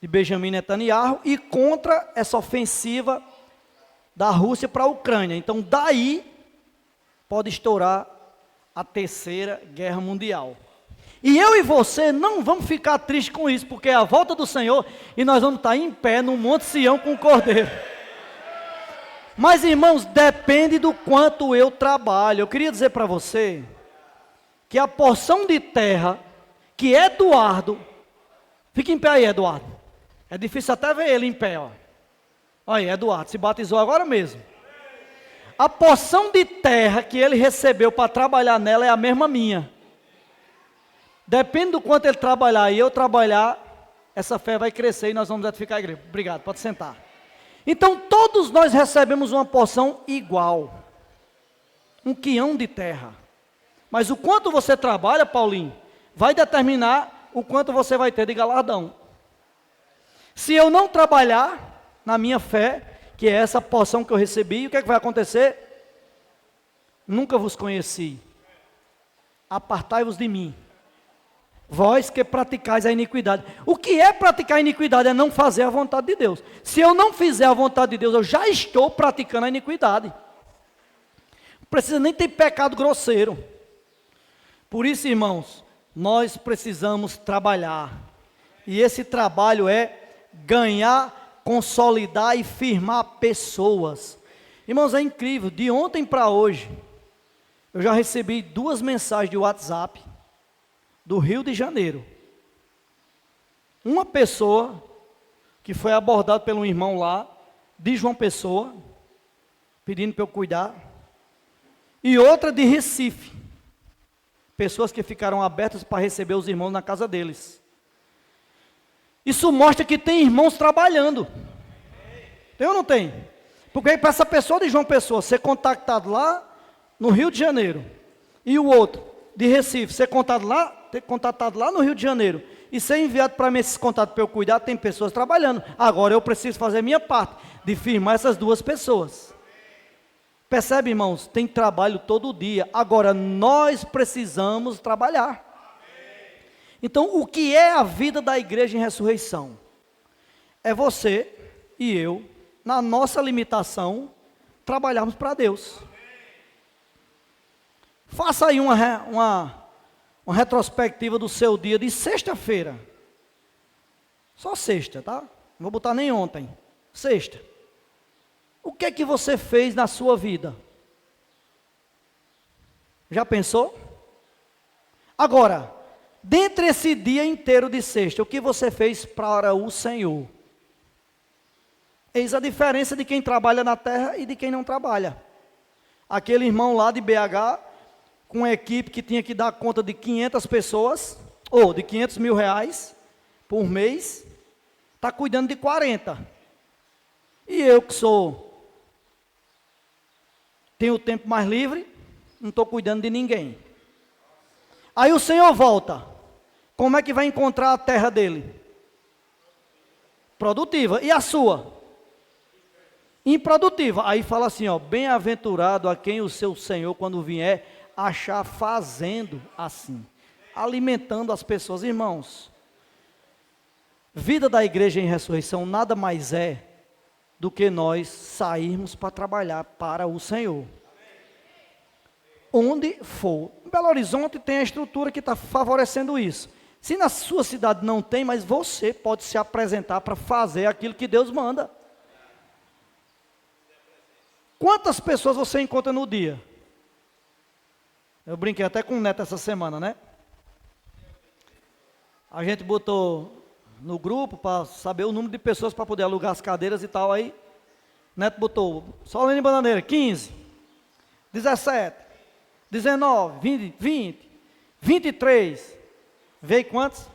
[SPEAKER 1] Benjamin Netanyahu e contra essa ofensiva da Rússia para a Ucrânia. Então, daí pode estourar a Terceira Guerra Mundial. E eu e você não vamos ficar tristes com isso, porque é a volta do Senhor e nós vamos estar em pé no Monte Sião com o Cordeiro. Mas, irmãos, depende do quanto eu trabalho. Eu queria dizer para você que a porção de terra que Eduardo... Fica em pé aí, Eduardo. É difícil até ver ele em pé, ó. Olha aí, Eduardo, se batizou agora mesmo. A porção de terra que ele recebeu para trabalhar nela é a mesma minha. Depende do quanto ele trabalhar e eu trabalhar, essa fé vai crescer e nós vamos edificar a igreja. Obrigado, pode sentar. Então, todos nós recebemos uma porção igual. Um quião de terra. Mas o quanto você trabalha, Paulinho, vai determinar o quanto você vai ter de galardão. Se eu não trabalhar na minha fé, que é essa porção que eu recebi, o que é que vai acontecer? Nunca vos conheci. Apartai-vos de mim. Vós que praticais a iniquidade. O que é praticar a iniquidade? É não fazer a vontade de Deus. Se eu não fizer a vontade de Deus, eu já estou praticando a iniquidade. Não precisa nem ter pecado grosseiro. Por isso, irmãos, nós precisamos trabalhar. E esse trabalho é ganhar, consolidar e firmar pessoas. Irmãos, é incrível. De ontem para hoje, eu já recebi 2 mensagens de WhatsApp do Rio de Janeiro. Uma pessoa que foi abordada pelo irmão lá, de João Pessoa, pedindo para eu cuidar, e outra de Recife. Pessoas que ficaram abertas para receber os irmãos na casa deles. Isso mostra que tem irmãos trabalhando. Tem ou não tem? Porque para essa pessoa de João Pessoa ser contactado lá no Rio de Janeiro, e o outro de Recife ser contatado lá no Rio de Janeiro, e ser enviado para mim esses contatos para eu cuidar, tem pessoas trabalhando. Agora eu preciso fazer a minha parte, de firmar essas 2 pessoas. Percebe, irmãos? Tem trabalho todo dia. Agora nós precisamos trabalhar. Então, o que é a vida da igreja em ressurreição? É você e eu, na nossa limitação, trabalharmos para Deus. Faça aí uma retrospectiva do seu dia de sexta-feira. Só sexta, tá? Não vou botar nem ontem. Sexta. O que é que você fez na sua vida? Já pensou? Agora, dentre esse dia inteiro de sexta, o que você fez para o Senhor? Eis a diferença de quem trabalha na terra e de quem não trabalha. Aquele irmão lá de BH, com uma equipe que tinha que dar conta de 500 pessoas, ou de 500 mil reais por mês, está cuidando de 40. E eu que tenho o tempo mais livre, não estou cuidando de ninguém. Aí o Senhor volta. Como é que vai encontrar a terra dele? Produtiva. E a sua? Improdutiva. Aí fala assim, ó, bem-aventurado a quem o seu Senhor, quando vier, achar fazendo assim, alimentando as pessoas. Irmãos, vida da igreja em ressurreição nada mais é do que nós sairmos para trabalhar para o Senhor. onde for. Em Belo Horizonte tem a estrutura que está favorecendo isso. Se na sua cidade não tem, mas você pode se apresentar para fazer aquilo que Deus manda. Quantas pessoas você encontra no dia? Eu brinquei até com o Neto essa semana, né? A gente botou no grupo para saber o número de pessoas para poder alugar as cadeiras e tal. Aí, Neto botou, Solene Bananeira, 15, 17, 19, 20, 23. Veio quantos?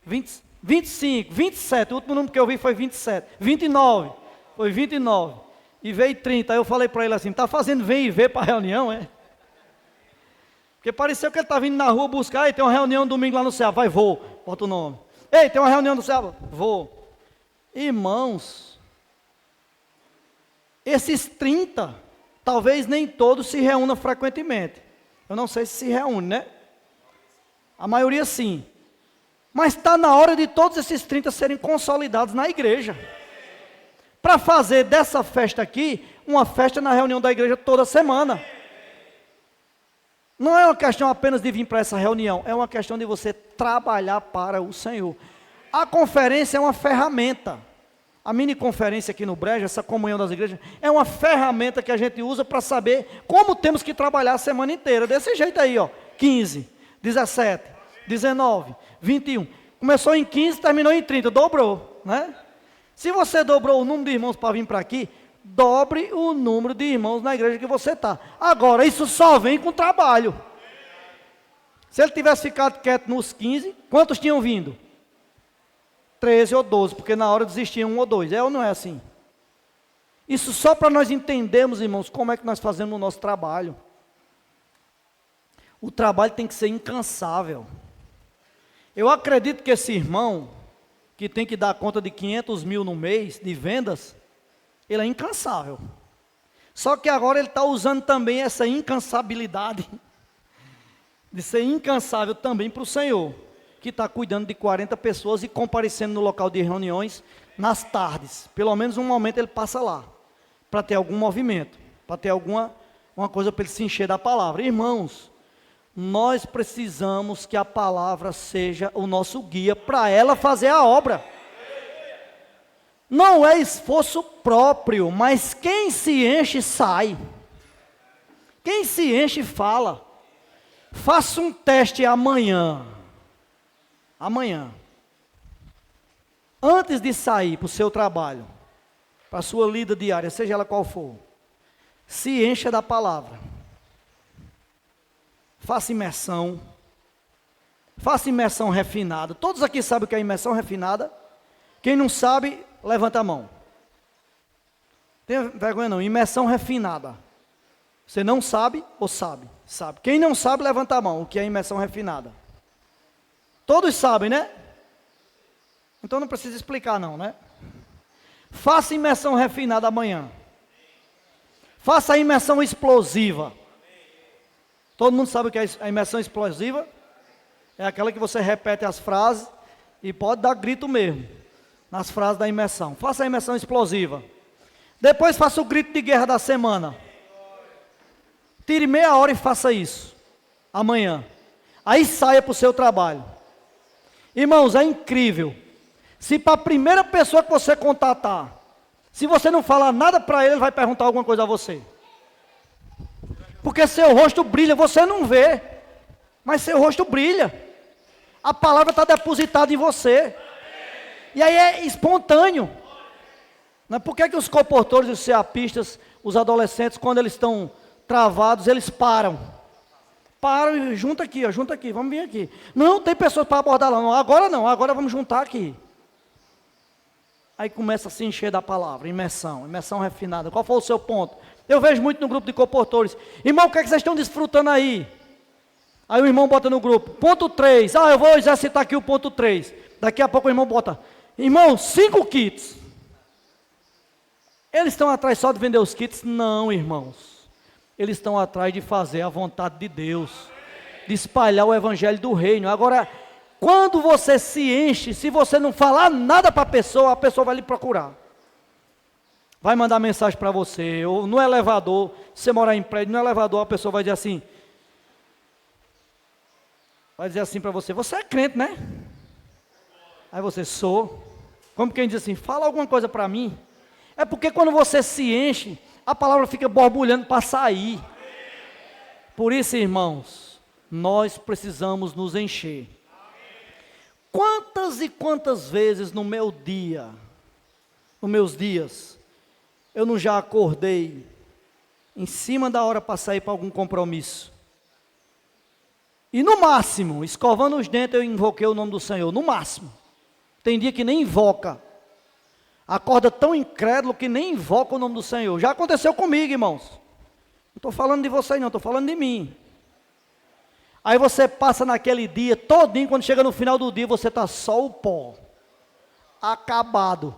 [SPEAKER 1] 20, 25, 27. O último número que eu vi foi 27. 29. Foi 29. E veio 30. Aí eu falei para ele assim: tá fazendo vem e vê para a reunião, é? Porque pareceu que ele está vindo na rua buscar. E tem uma reunião domingo lá no céu. Vai, vou. Bota o nome. Ei, tem uma reunião no céu. Vou. Irmãos, esses 30, talvez nem todos se reúnam frequentemente. Eu não sei se reúne, né? A maioria sim. Mas está na hora de todos esses 30 serem consolidados na igreja. Para fazer dessa festa aqui, uma festa na reunião da igreja toda semana. Não é uma questão apenas de vir para essa reunião, é uma questão de você trabalhar para o Senhor. A conferência é uma ferramenta. A mini conferência aqui no Brejo, essa comunhão das igrejas, é uma ferramenta que a gente usa para saber como temos que trabalhar a semana inteira. Desse jeito aí, ó, 15, 17, 19, 21. Começou em 15, terminou em 30, dobrou, né? Se você dobrou o número de irmãos para vir para aqui, dobre o número de irmãos na igreja que você está. Agora, isso só vem com trabalho. Se ele tivesse ficado quieto nos 15, quantos tinham vindo? 13 ou 12, porque na hora desistiam 1 ou 2. É ou não é assim? Isso só para nós entendermos, irmãos, como é que nós fazemos o nosso trabalho. O trabalho tem que ser incansável. Eu acredito que esse irmão, que tem que dar conta de 500 mil no mês de vendas, ele é incansável. Só que agora ele está usando também essa incansabilidade, de ser incansável também para o Senhor, que está cuidando de 40 pessoas e comparecendo no local de reuniões nas tardes. Pelo menos um momento ele passa lá, para ter algum movimento, para ter uma coisa para ele se encher da palavra. Irmãos, nós precisamos que a palavra seja o nosso guia para ela fazer a obra. Não é esforço próprio, mas quem se enche sai. Quem se enche fala. Faça um teste amanhã. Amanhã. Antes de sair para o seu trabalho, para a sua lida diária, seja ela qual for, se encha da palavra. Faça imersão. Faça imersão refinada. Todos aqui sabem o que é imersão refinada? Quem não sabe, levanta a mão. Tenha vergonha não, imersão refinada. Você não sabe ou sabe? Sabe. Quem não sabe, levanta a mão, o que é imersão refinada. Todos sabem, né? Então não precisa explicar não, né? Faça imersão refinada amanhã. Faça a imersão explosiva. Todo mundo sabe o que é a imersão explosiva? É aquela que você repete as frases e pode dar grito mesmo, nas frases da imersão. Faça a imersão explosiva. Depois faça o grito de guerra da semana. Tire meia hora e faça isso. Amanhã. Aí saia para o seu trabalho. Irmãos, é incrível. Se para a primeira pessoa que você contatar, se você não falar nada para ele, ele vai perguntar alguma coisa a você. Porque seu rosto brilha, você não vê, mas seu rosto brilha. A palavra está depositada em você. E aí é espontâneo. Não é? Por que os comportores, os ceapistas, os adolescentes, quando eles estão travados, eles param? Param e junta aqui, ó, junta aqui, vamos vir aqui. Não, tem pessoas para abordar lá, não, agora vamos juntar aqui. Aí começa a se encher da palavra, imersão refinada. Qual foi o seu ponto? Eu vejo muito no grupo de comportores. Irmão, o que é que vocês estão desfrutando aí? Aí o irmão bota no grupo, ponto 3. Eu vou exercitar aqui o ponto 3. Daqui a pouco o irmão bota, irmão, 5 kits. Eles estão atrás só de vender os kits? Não, irmãos. Eles estão atrás de fazer a vontade de Deus, de espalhar o evangelho do reino. Agora, quando você se enche, se você não falar nada para a pessoa vai lhe procurar. Vai mandar mensagem para você, ou no elevador, se você morar em prédio, no elevador a pessoa vai dizer assim, vai dizer assim para você: você é crente, né? Aí você: sou. Como quem diz assim: fala alguma coisa para mim. É porque quando você se enche, a palavra fica borbulhando para sair. Por isso, irmãos, nós precisamos nos encher. Quantas e quantas vezes no meu dia, nos meus dias, eu não já acordei em cima da hora para sair para algum compromisso? E no máximo, escovando os dentes, eu invoquei o nome do Senhor, no máximo. Tem dia que nem invoca. Acorda tão incrédulo que nem invoca o nome do Senhor. Já aconteceu comigo, irmãos. Não estou falando de vocês não, estou falando de mim. Aí você passa naquele dia todinho, quando chega no final do dia, você está só o pó. Acabado.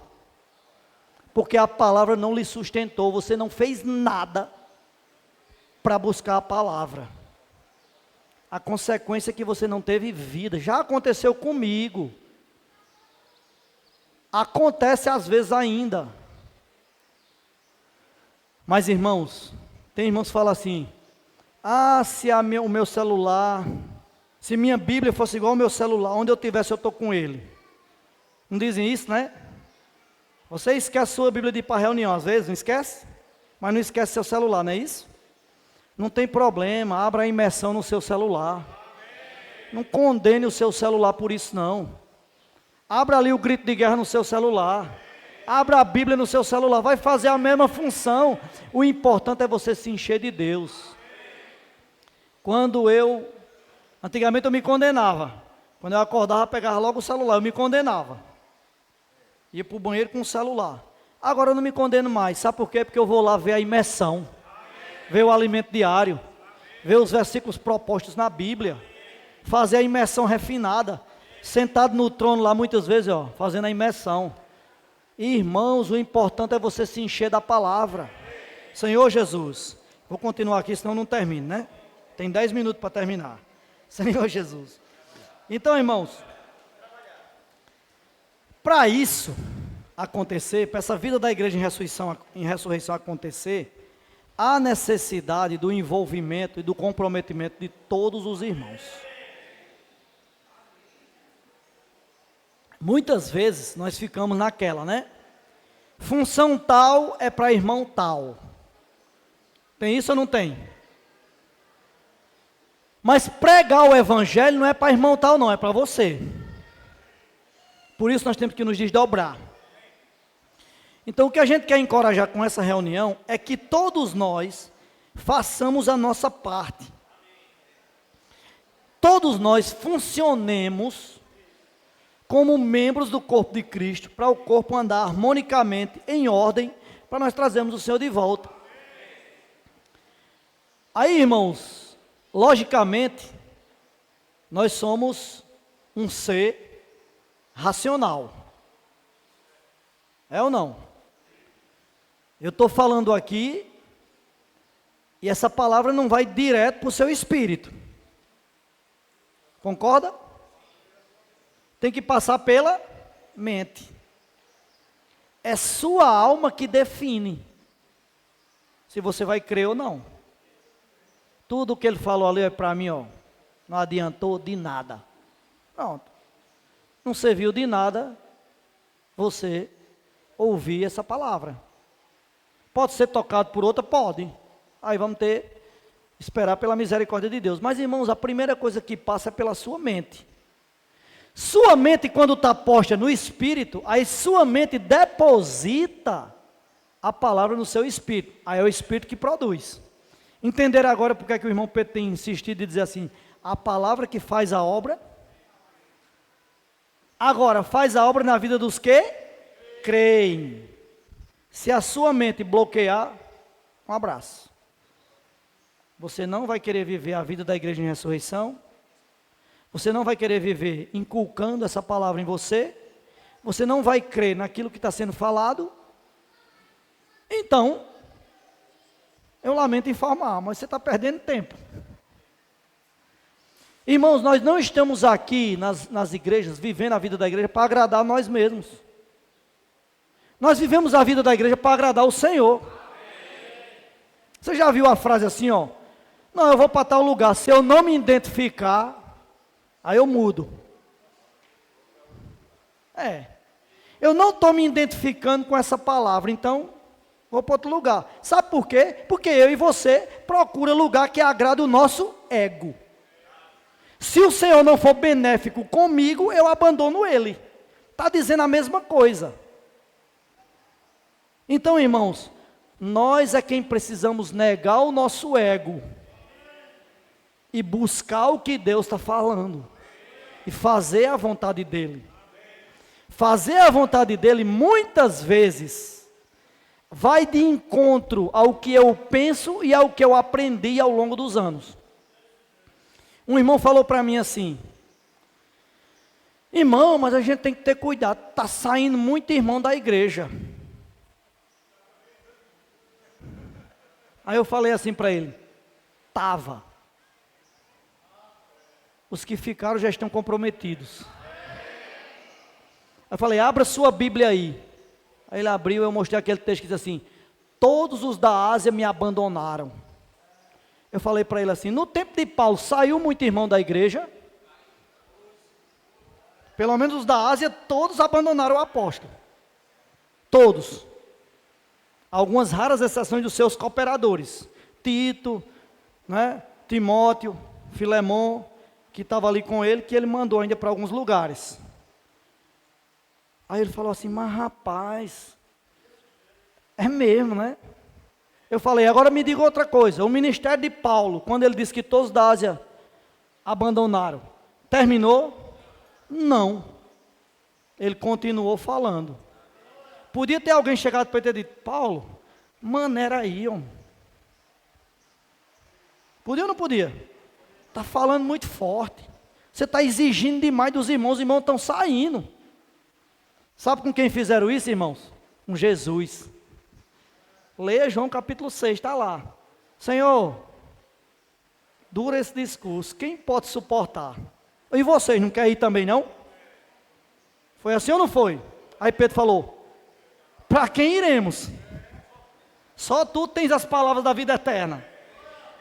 [SPEAKER 1] Porque a palavra não lhe sustentou, você não fez nada para buscar a palavra. A consequência é que você não teve vida. Já aconteceu comigo. Acontece às vezes ainda. Mas irmãos, tem irmãos que falam assim: ah, se o meu celular, se minha Bíblia fosse igual ao meu celular, onde eu estivesse eu estou com ele. Não dizem isso, né? Você esquece sua Bíblia de ir para a reunião às vezes, não esquece? Mas não esquece seu celular, não é isso? Não tem problema, abra a imersão no seu celular. Não condene o seu celular por isso não. Abra ali o grito de guerra no seu celular. Abra a Bíblia no seu celular, vai fazer a mesma função. O importante é você se encher de Deus. Antigamente eu me condenava. Quando eu acordava, pegava logo o celular, eu me condenava. Ia para o banheiro com o celular. Agora eu não me condeno mais, sabe por quê? Porque eu vou lá ver a imersão. Ver o alimento diário. Ver os versículos propostos na Bíblia. Fazer a imersão refinada. Sentado no trono lá muitas vezes, fazendo a imersão. Irmãos, o importante é você se encher da palavra. Senhor Jesus, vou continuar aqui, senão não termino, né? Tem 10 minutos para terminar. Senhor Jesus. Então, irmãos, para isso acontecer, para essa vida da igreja em ressurreição acontecer, há necessidade do envolvimento e do comprometimento de todos os irmãos. Muitas vezes nós ficamos naquela, né? Função tal é para irmão tal. Tem isso ou não tem? Mas pregar o evangelho não é para irmão tal não, é para você. Por isso nós temos que nos desdobrar. Então o que a gente quer encorajar com essa reunião é que todos nós façamos a nossa parte. Todos nós funcionemos como membros do corpo de Cristo, para o corpo andar harmonicamente, em ordem, para nós trazermos o Senhor de volta. Aí, irmãos, logicamente, nós somos um ser racional. É ou não? Eu estou falando aqui, e essa palavra não vai direto para o seu espírito. Concorda? Tem que passar pela mente. É sua alma que define se você vai crer ou não. Tudo o que ele falou ali é para mim, não adiantou de nada. Pronto. Não serviu de nada você ouvir essa palavra. Pode ser tocado por outra? Pode. Aí vamos esperar pela misericórdia de Deus. Mas, irmãos, a primeira coisa que passa é pela sua mente. Sua mente, quando está posta no espírito, aí sua mente deposita a palavra no seu espírito. Aí é o espírito que produz. Entenderam agora porque é que o irmão Pedro tem insistido em dizer assim: a palavra que faz a obra. Agora, faz a obra na vida dos que creem. Se a sua mente bloquear, um abraço. Você não vai querer viver a vida da igreja em ressurreição. Você não vai querer viver inculcando essa palavra em você. Você não vai crer naquilo que está sendo falado. Então, eu lamento informar, mas você está perdendo tempo. Irmãos, nós não estamos aqui nas igrejas, vivendo a vida da igreja para agradar nós mesmos. Nós vivemos a vida da igreja para agradar o Senhor. Você já viu a frase assim, não, eu vou para tal lugar, se eu não me identificar, Aí eu mudo. Eu não estou me identificando com essa palavra, então vou para outro lugar. Sabe por quê? Porque eu e você procura lugar que agrada o nosso ego. Se o Senhor não for benéfico comigo, eu abandono Ele. Está dizendo a mesma coisa. Então, irmãos, nós é quem precisamos negar o nosso ego e buscar o que Deus está falando e fazer a vontade dEle. Fazer a vontade dEle muitas vezes vai de encontro ao que eu penso e ao que eu aprendi ao longo dos anos. Um irmão falou para mim assim: irmão, mas a gente tem que ter cuidado, está saindo muito irmão da igreja. Aí eu falei assim para ele: estava. Os que ficaram já estão comprometidos. Eu falei: abra sua Bíblia aí. Aí ele abriu, eu mostrei aquele texto que diz assim: todos os da Ásia me abandonaram. Eu falei para ele assim: no tempo de Paulo, saiu muito irmão da igreja? Pelo menos os da Ásia, todos abandonaram o apóstolo. Todos. Algumas raras exceções dos seus cooperadores. Tito, né, Timóteo, Filemon, que estava ali com ele, que ele mandou ainda para alguns lugares. Aí ele falou assim: mas rapaz, é mesmo, né? Eu falei: agora me diga outra coisa, o ministério de Paulo, quando ele disse que todos da Ásia abandonaram, terminou? Não. Ele continuou falando. Podia ter alguém chegado para ele ter dito: Paulo, maneira aí, homem. Podia ou não podia? Está falando muito forte. Você está exigindo demais dos irmãos, os irmãos estão saindo. Sabe com quem fizeram isso, irmãos? Com Jesus. Leia João capítulo 6, está lá. Senhor, dura esse discurso, quem pode suportar? E vocês, não querem ir também não? Foi assim ou não foi? Aí Pedro falou: para quem iremos? Só tu tens as palavras da vida eterna.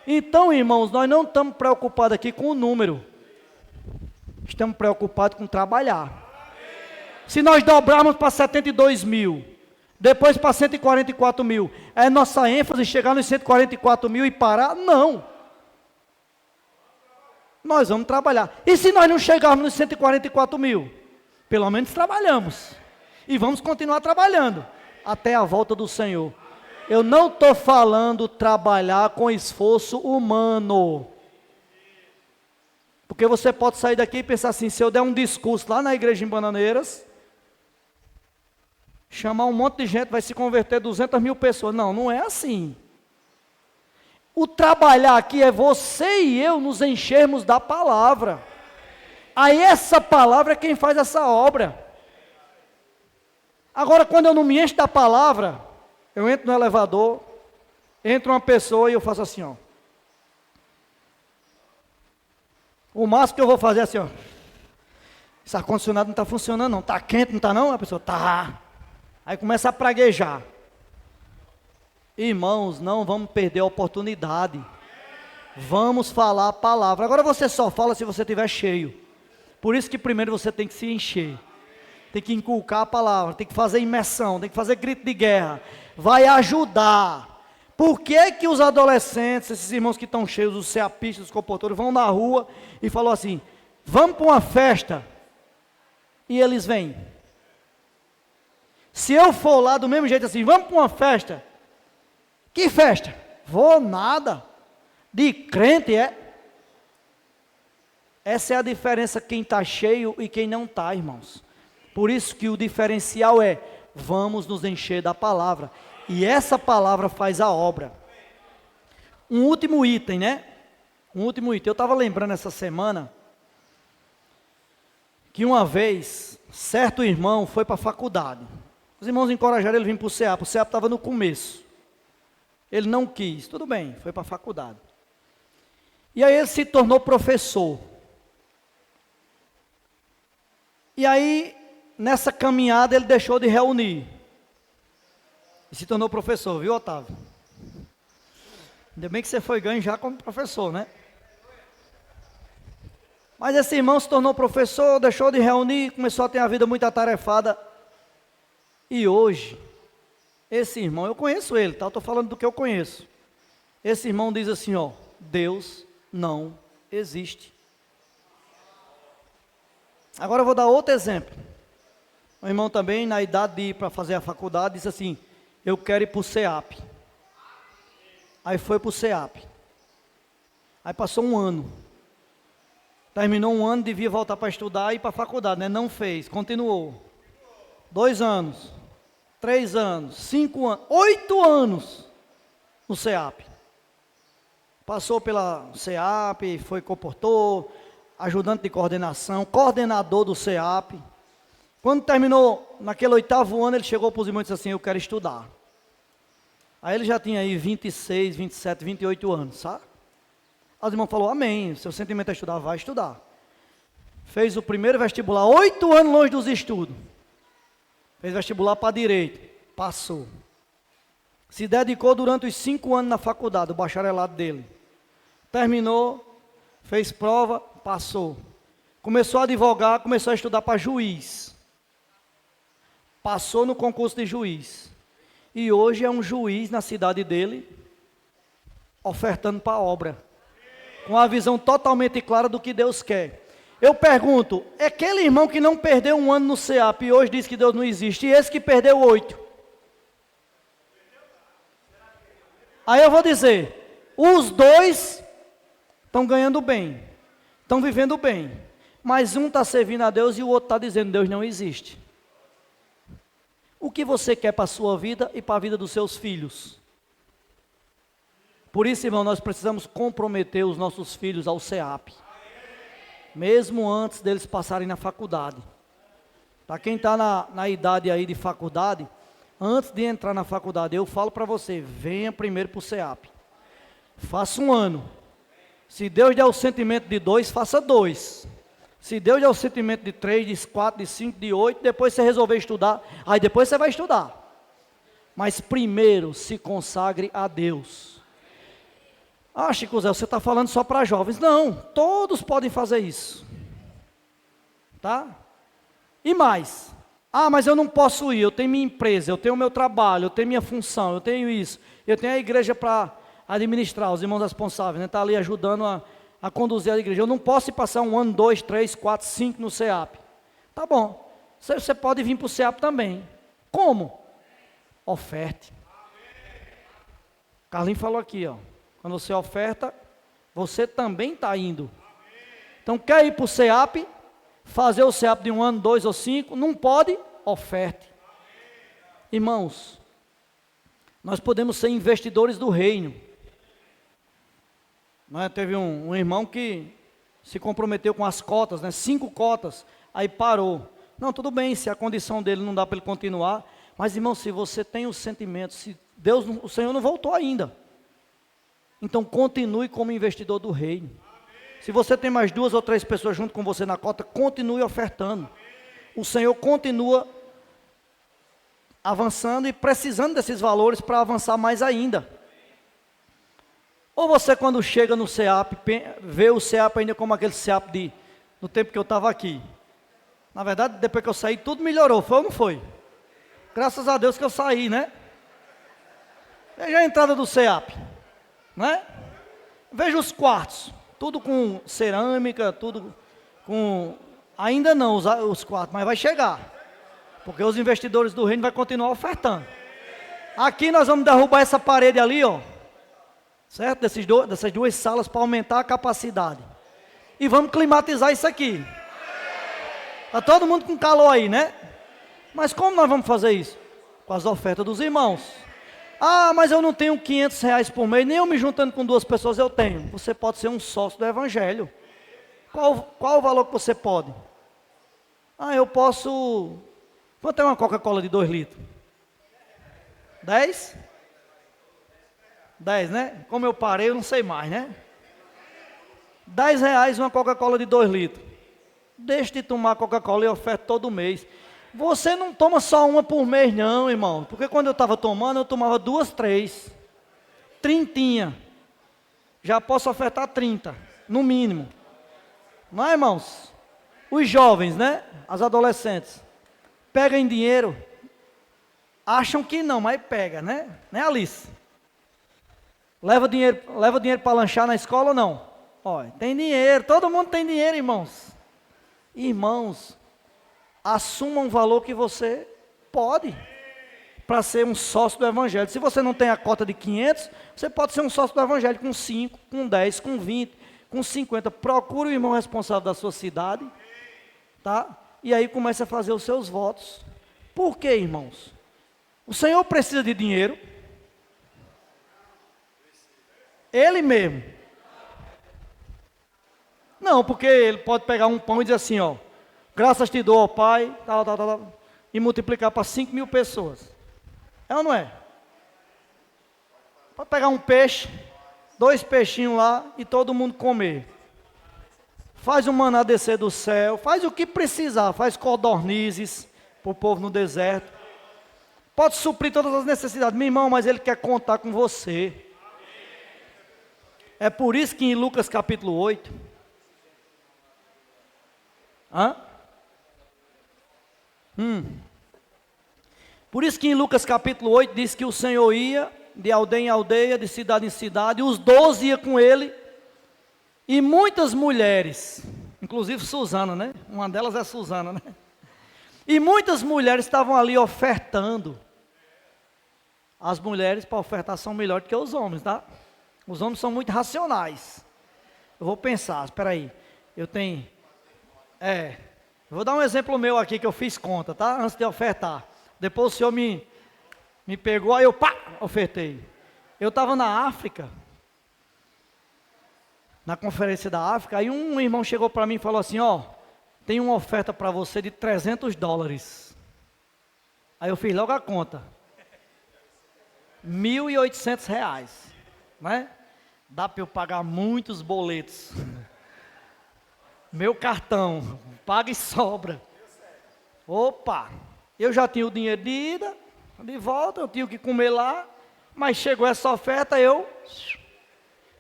[SPEAKER 1] Então, irmãos, nós não estamos preocupados aqui com o número. Estamos preocupados com trabalhar. Se nós dobrarmos para 72 mil, depois para 144 mil, é nossa ênfase chegar nos 144 mil e parar? Não. Nós vamos trabalhar. E se nós não chegarmos nos 144 mil? Pelo menos trabalhamos. E vamos continuar trabalhando até a volta do Senhor. Eu não estou falando trabalhar com esforço humano. Porque você pode sair daqui e pensar assim: se eu der um discurso lá na igreja em Bananeiras, chamar um monte de gente, vai se converter 200 mil pessoas. Não, não é assim. O trabalhar aqui é você e eu nos enchermos da palavra. Aí essa palavra é quem faz essa obra. Agora, quando eu não me encho da palavra, eu entro no elevador, entra uma pessoa e eu faço assim, ó. O máximo que eu vou fazer é assim, ó. Esse ar-condicionado não está funcionando não, está quente, não está não? A pessoa, tá. Aí começa a praguejar. Irmãos, não vamos perder a oportunidade. Vamos falar a palavra. Agora você só fala se você estiver cheio. Por isso que primeiro você tem que se encher. Tem que inculcar a palavra, tem que fazer imersão, tem que fazer grito de guerra. Vai ajudar. Por que que os adolescentes, esses irmãos que estão cheios, os ceapistas, os comportadores, vão na rua e falam assim: vamos para uma festa? E eles vêm. Se eu for lá do mesmo jeito assim, vamos para uma festa? Que festa? Vou nada. De crente é. Essa é a diferença, quem está cheio e quem não está, irmãos. Por isso que o diferencial é: vamos nos encher da palavra. E essa palavra faz a obra. Um último item, né? Um último item. Eu estava lembrando essa semana que uma vez, certo irmão foi para a faculdade. Os irmãos encorajaram ele a vir para o CEAP. O CEAP estava no começo. Ele não quis. Tudo bem, foi para a faculdade. E aí ele se tornou professor. E aí, nessa caminhada, ele deixou de reunir. E se tornou professor, viu, Otávio? Ainda bem que você foi ganho já como professor, né? Mas esse irmão se tornou professor, deixou de reunir, começou a ter a vida muito atarefada. E hoje, esse irmão, eu conheço ele, tá? Eu estou falando do que eu conheço. Esse irmão diz assim, ó, Deus não existe. Agora eu vou dar outro exemplo. O irmão também, na idade de ir para fazer a faculdade, disse assim, eu quero ir para o CEAP. Aí foi para o CEAP. Aí passou um ano. Terminou um ano, devia voltar para estudar e ir para a faculdade, né? Não fez, continuou. 2 anos, 3 anos, 5 anos, 8 anos no CEAP. Passou pela CEAP, foi comportor, ajudante de coordenação, coordenador do CEAP. Quando terminou, naquele 8º ano, ele chegou para os irmãos e disse assim, eu quero estudar. Aí ele já tinha aí 26, 27, 28 anos, sabe? Aí os irmãos falaram, amém, seu sentimento é estudar, vai estudar. Fez o primeiro vestibular, 8 anos longe dos estudos. Fez vestibular para direito, passou. Se dedicou durante os 5 anos na faculdade, o bacharelado dele. Terminou, fez prova, passou. Começou a advogar, começou a estudar para juiz. Passou no concurso de juiz. E hoje é um juiz na cidade dele, ofertando para a obra. Com a visão totalmente clara do que Deus quer. Eu pergunto, é aquele irmão que não perdeu um ano no CEAP e hoje diz que Deus não existe, e esse que perdeu 8? Aí eu vou dizer, os dois estão ganhando bem, estão vivendo bem, mas um está servindo a Deus e o outro está dizendo, Deus não existe. O que você quer para a sua vida e para a vida dos seus filhos? Por isso, irmão, nós precisamos comprometer os nossos filhos ao CEAP. Mesmo antes deles passarem na faculdade. Para quem está na idade aí de faculdade, antes de entrar na faculdade, eu falo para você, venha primeiro para o CEAP. Faça 1 ano. Se Deus der o sentimento de 2, faça 2. Se Deus der o sentimento de 3, de 4, de 5, de 8, depois você resolver estudar, aí depois você vai estudar. Mas primeiro se consagre a Deus. Ah, Chico Zé, você está falando só para jovens. Não, todos podem fazer isso. Tá? E mais. Ah, mas eu não posso ir, eu tenho minha empresa, eu tenho o meu trabalho, eu tenho minha função, eu tenho isso. Eu tenho a igreja para administrar, os irmãos responsáveis, né? Tá ali ajudando a conduzir a igreja. Eu não posso ir passar 1 ano, 2, 3, 4, 5 no CEAP. Tá bom, você pode vir para o CEAP também. Como? Oferte. Carlinhos falou aqui, ó. Quando você oferta, você também está indo. Então, quer ir para o CEAP, fazer o CEAP de 1 ano, 2 ou 5, não pode, oferte. Irmãos, nós podemos ser investidores do reino. Teve um irmão que se comprometeu com as cotas, 5 cotas, aí parou. Não, tudo bem, se a condição dele não dá para ele continuar, mas irmão, se você tem o sentimento, se Deus, o Senhor não voltou ainda. Então continue como investidor do reino. Se você tem mais 2 ou 3 pessoas junto com você na cota, continue ofertando. O Senhor continua avançando e precisando desses valores para avançar mais ainda. Ou você quando chega no CEAP, vê o CEAP ainda como aquele CEAP no tempo que eu estava aqui. Na verdade, depois que eu saí, tudo melhorou, foi ou não foi? Graças a Deus que eu saí, né? Veja a entrada do CEAP. Né? Veja os quartos, tudo com cerâmica, tudo com... Ainda não os quartos, mas vai chegar. Porque os investidores do reino vão continuar ofertando. Aqui nós vamos derrubar essa parede ali, ó. Certo? Dessas 2 salas para aumentar a capacidade. E vamos climatizar isso aqui. Está todo mundo com calor aí, né? Mas como nós vamos fazer isso? Com as ofertas dos irmãos. Ah, mas eu não tenho 500 reais por mês, nem eu me juntando com 2 pessoas eu tenho. Você pode ser um sócio do Evangelho. Qual o valor que você pode? Ah, eu posso... Quanto é uma Coca-Cola de 2 litros? 10? 10, né? Como eu parei, eu não sei mais, né? 10 reais uma Coca-Cola de 2 litros. Deixe de tomar Coca-Cola e oferta todo mês. Você não toma só uma por mês não, irmão. Porque quando eu estava tomando, eu tomava 2, 3. 30. Já posso ofertar 30, no mínimo. Não é, irmãos? Os jovens, né? As adolescentes. Pegam dinheiro. Acham que não, mas pega, né? Né, Alice? Leva dinheiro para lanchar na escola ou não? Olha, tem dinheiro, todo mundo tem dinheiro, irmãos. Irmãos, assuma um valor que você pode para ser um sócio do Evangelho. Se você não tem a cota de 500, você pode ser um sócio do Evangelho com 5, com 10, com 20, com 50. Procure o irmão responsável da sua cidade, tá? E aí comece a fazer os seus votos. Por quê, irmãos? O Senhor precisa de dinheiro. Ele mesmo. Não, porque ele pode pegar um pão e dizer assim, ó, graças te dou, ó Pai, tal, e multiplicar para 5.000 pessoas. É ou não é? Pode pegar um peixe, 2 peixinhos lá e todo mundo comer. Faz o maná descer do céu, faz o que precisar, faz codornizes para o povo no deserto. Pode suprir todas as necessidades. Meu irmão, mas ele quer contar com você. É por isso que em Lucas capítulo 8... Por isso que em Lucas capítulo 8 diz que o Senhor ia de aldeia em aldeia, de cidade em cidade, e os 12 iam com ele, e muitas mulheres, inclusive Susana, né? Uma delas é Susana, né? E muitas mulheres estavam ali ofertando. As mulheres para ofertar são melhores que os homens, tá? Os homens são muito racionais. Eu vou pensar, espera aí, eu vou dar um exemplo meu aqui que eu fiz conta, tá? Antes de ofertar. Depois o Senhor me pegou, aí eu ofertei. Eu estava na África, na conferência da África, aí um irmão chegou para mim e falou assim, ó, tem uma oferta para você de $300. Aí eu fiz logo a conta. R$ 1.800, né? Dá para eu pagar muitos boletos. Meu cartão, paga e sobra. Opa, eu já tinha o dinheiro de ida, de volta, eu tinha que comer lá, mas chegou essa oferta,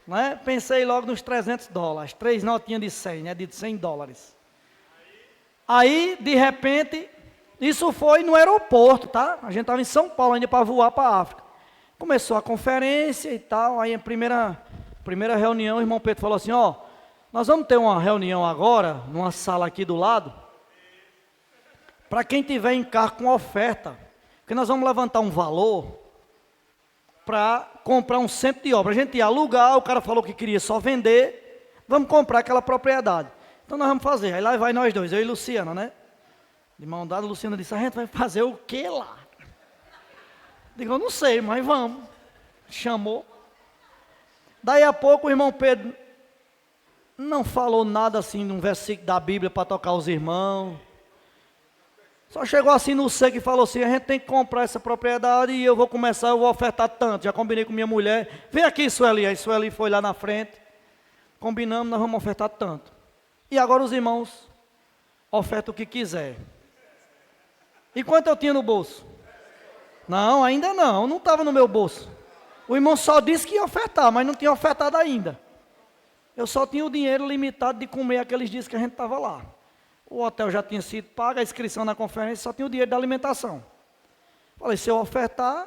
[SPEAKER 1] né, pensei logo nos $300, 3 notinhas de 100, né, de $100. Aí, de repente, isso foi no aeroporto, tá? A gente estava em São Paulo ainda para voar para a África. Começou a conferência e tal, aí a primeira reunião, o irmão Pedro falou assim, ó, nós vamos ter uma reunião agora, numa sala aqui do lado, para quem tiver em carro com oferta, porque nós vamos levantar um valor para comprar um centro de obra. A gente ia alugar, o cara falou que queria só vender, vamos comprar aquela propriedade. Então nós vamos fazer, aí lá vai nós dois, eu e Luciana, né? De mão dada, Luciana disse, a gente vai fazer o que lá? Digo, eu não sei, mas vamos. Chamou. Daí a pouco o irmão Pedro não falou nada assim, num versículo da Bíblia para tocar os irmãos. Só chegou assim no seco e falou assim, a gente tem que comprar essa propriedade e eu vou ofertar tanto. Já combinei com minha mulher, vem aqui Sueli. Aí Sueli foi lá na frente, combinamos, nós vamos ofertar tanto. E agora os irmãos ofertam o que quiser. E quanto eu tinha no bolso? Não, ainda não estava no meu bolso. O irmão só disse que ia ofertar, mas não tinha ofertado ainda. Eu só tinha o dinheiro limitado de comer aqueles dias que a gente estava lá. O hotel já tinha sido pago, a inscrição na conferência, só tinha o dinheiro da alimentação. Falei, se eu ofertar,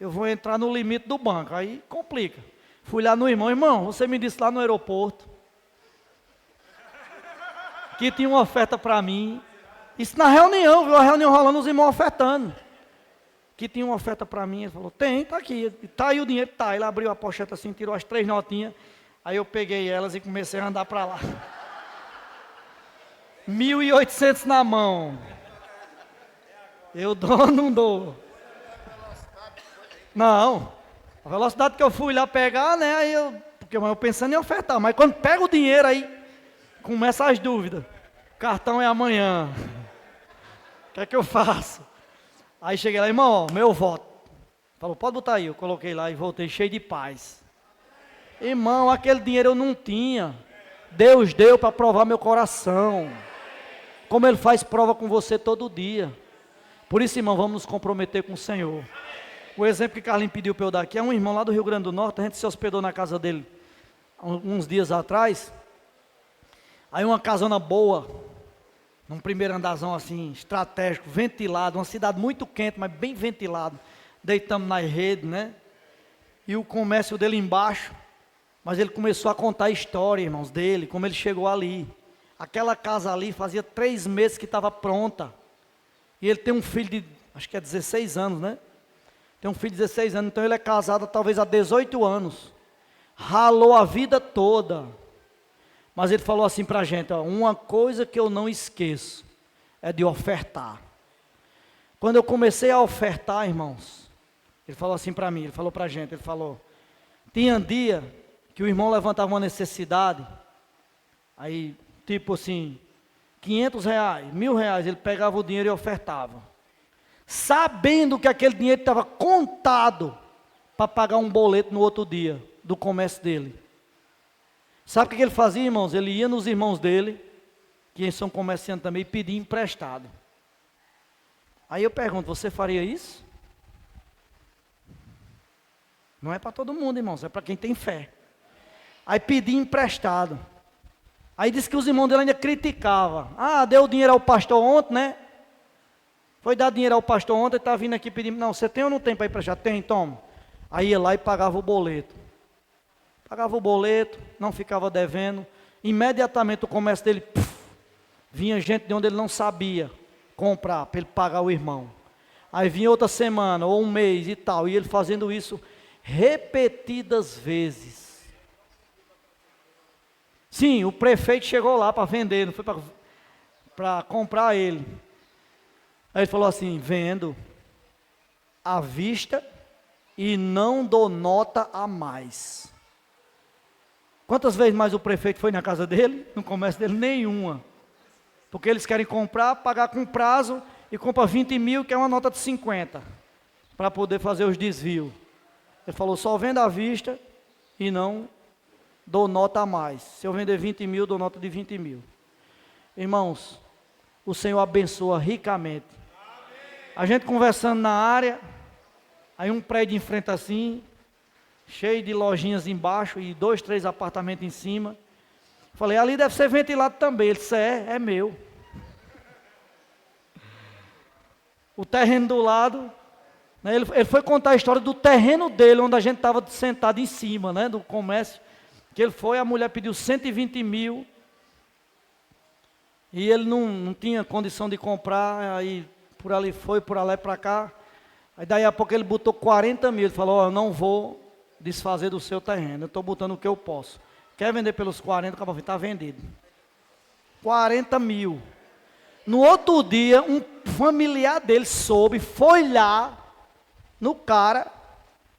[SPEAKER 1] eu vou entrar no limite do banco, aí complica. Fui lá no irmão, você me disse lá no aeroporto, que tinha uma oferta para mim. Isso na reunião, viu a reunião rolando, os irmãos ofertando. Que tinha uma oferta para mim, ele falou, tá aqui, tá aí o dinheiro, tá. Ele abriu a pocheta assim, tirou as 3 notinhas, aí eu peguei elas e comecei a andar para lá. 1.800 na mão. Eu dou ou não dou? Não, a velocidade que eu fui lá pegar, né, aí porque eu pensando em ofertar, mas quando pega o dinheiro aí, começa as dúvidas. Cartão é amanhã. O que é que eu faço? Aí cheguei lá, irmão, ó, meu voto. Falou, pode botar aí. Eu coloquei lá e voltei cheio de paz. Irmão, aquele dinheiro eu não tinha. Deus deu para provar meu coração. Como Ele faz prova com você todo dia. Por isso, irmão, vamos nos comprometer com o Senhor. O exemplo que Carlinhos pediu para eu dar aqui é um irmão lá do Rio Grande do Norte. A gente se hospedou na casa dele uns dias atrás. Aí uma casona boa, num primeiro andarzão assim, estratégico, ventilado, uma cidade muito quente, mas bem ventilado. Deitamos na rede, né? E o comércio dele embaixo. Mas ele começou a contar a história, irmãos, dele, como ele chegou ali. Aquela casa ali fazia 3 meses que estava pronta. E ele tem um filho de, acho que é 16 anos, né? Tem um filho de 16 anos, então ele é casado talvez há 18 anos. Ralou a vida toda. Mas ele falou assim para a gente, ó, uma coisa que eu não esqueço é de ofertar. Quando eu comecei a ofertar, irmãos, ele falou assim para mim, ele falou para a gente, ele falou, tinha dia que o irmão levantava uma necessidade, aí tipo assim, 500 reais, 1.000 reais, ele pegava o dinheiro e ofertava. Sabendo que aquele dinheiro estava contado para pagar um boleto no outro dia, do comércio dele. Sabe o que ele fazia, irmãos? Ele ia nos irmãos dele, que são comerciantes também, e pedia emprestado. Aí eu pergunto, você faria isso? Não é para todo mundo, irmãos, é para quem tem fé. Aí pedia emprestado. Aí disse que os irmãos dele ainda criticavam. Ah, deu dinheiro ao pastor ontem, né? Foi dar dinheiro ao pastor ontem, está vindo aqui pedindo. Não, você tem ou não tem para emprestar? Tem, toma. Aí ia lá e pagava o boleto. Pagava o boleto, não ficava devendo. Imediatamente o comércio dele, vinha gente de onde ele não sabia comprar, para ele pagar o irmão. Aí vinha outra semana, ou um mês e tal, e ele fazendo isso repetidas vezes. Sim, o prefeito chegou lá para vender, não foi para comprar ele. Aí ele falou assim, vendo à vista e não dou nota a mais. Quantas vezes mais o prefeito foi na casa dele? No comércio dele? Nenhuma. Porque eles querem comprar, pagar com prazo e compra 20 mil, que é uma nota de 50, para poder fazer os desvios. Ele falou, só vendo à vista e não dou nota a mais. Se eu vender 20 mil, dou nota de 20 mil. Irmãos, o Senhor abençoa ricamente. A gente conversando na área, aí um prédio em frente assim, cheio de lojinhas embaixo e 2, 3 apartamentos em cima. Falei, ali deve ser ventilado também. Ele disse, é meu. O terreno do lado, né, ele foi contar a história do terreno dele, onde a gente estava sentado em cima, né, do comércio. Que ele foi, a mulher pediu 120 mil, e ele não tinha condição de comprar, aí por ali foi, por ali para cá. Aí daí a pouco ele botou 40 mil, ele falou, eu não vou desfazer do seu terreno, eu estou botando o que eu posso. Quer vender pelos 40, acabou, está vendido. 40 mil. No outro dia, um familiar dele soube, foi lá no cara,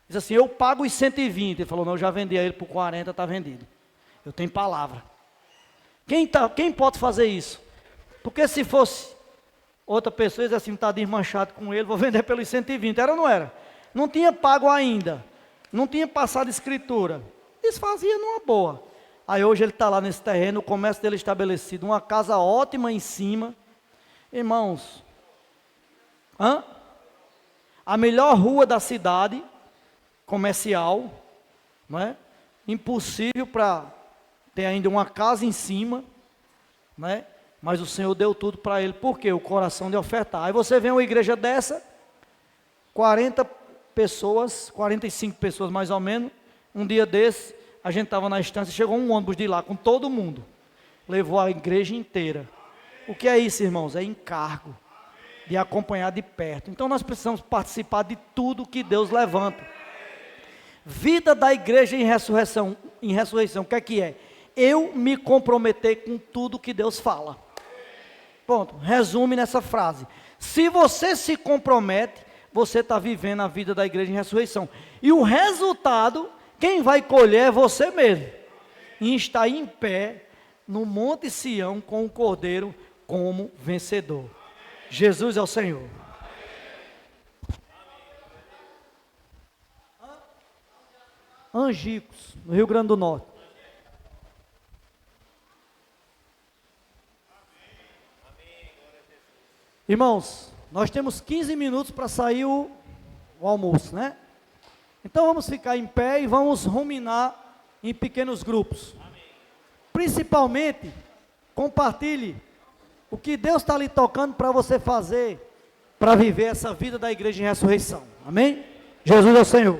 [SPEAKER 1] disse assim, eu pago os 120. Ele falou, não, eu já vendi a ele por 40, está vendido. Eu tenho palavra. Quem pode fazer isso? Porque se fosse outra pessoa, diz assim, está desmanchado com ele, vou vender pelos 120. Era ou não era? Não tinha pago ainda. Não tinha passado escritura. Desfazia numa boa. Aí hoje ele está lá nesse terreno, o comércio dele estabelecido, uma casa ótima em cima. Irmãos, a melhor rua da cidade, comercial, não é? Impossível para ter ainda uma casa em cima, né? Mas o Senhor deu tudo para ele, porque o coração de ofertar. Aí você vê uma igreja dessa, 40 pessoas, 45 pessoas mais ou menos, um dia desse, a gente estava na estância, chegou um ônibus de lá com todo mundo, levou a igreja inteira. O que é isso, irmãos? É encargo de acompanhar de perto. Então nós precisamos participar de tudo que Deus levanta. Vida da igreja em ressurreição, o que é? Eu me comprometer com tudo que Deus fala. Ponto, resume nessa frase. Se você se compromete, você está vivendo a vida da igreja em ressurreição. E o resultado, quem vai colher é você mesmo. E estar em pé no Monte Sião com o Cordeiro como vencedor. Jesus é o Senhor. Angicos, no Rio Grande do Norte. Irmãos, nós temos 15 minutos para sair o almoço, né? Então vamos ficar em pé e vamos ruminar em pequenos grupos. Principalmente Compartilhe o que Deus está lhe tocando para você fazer, para viver essa vida da igreja em ressurreição. Amém? Jesus é o Senhor.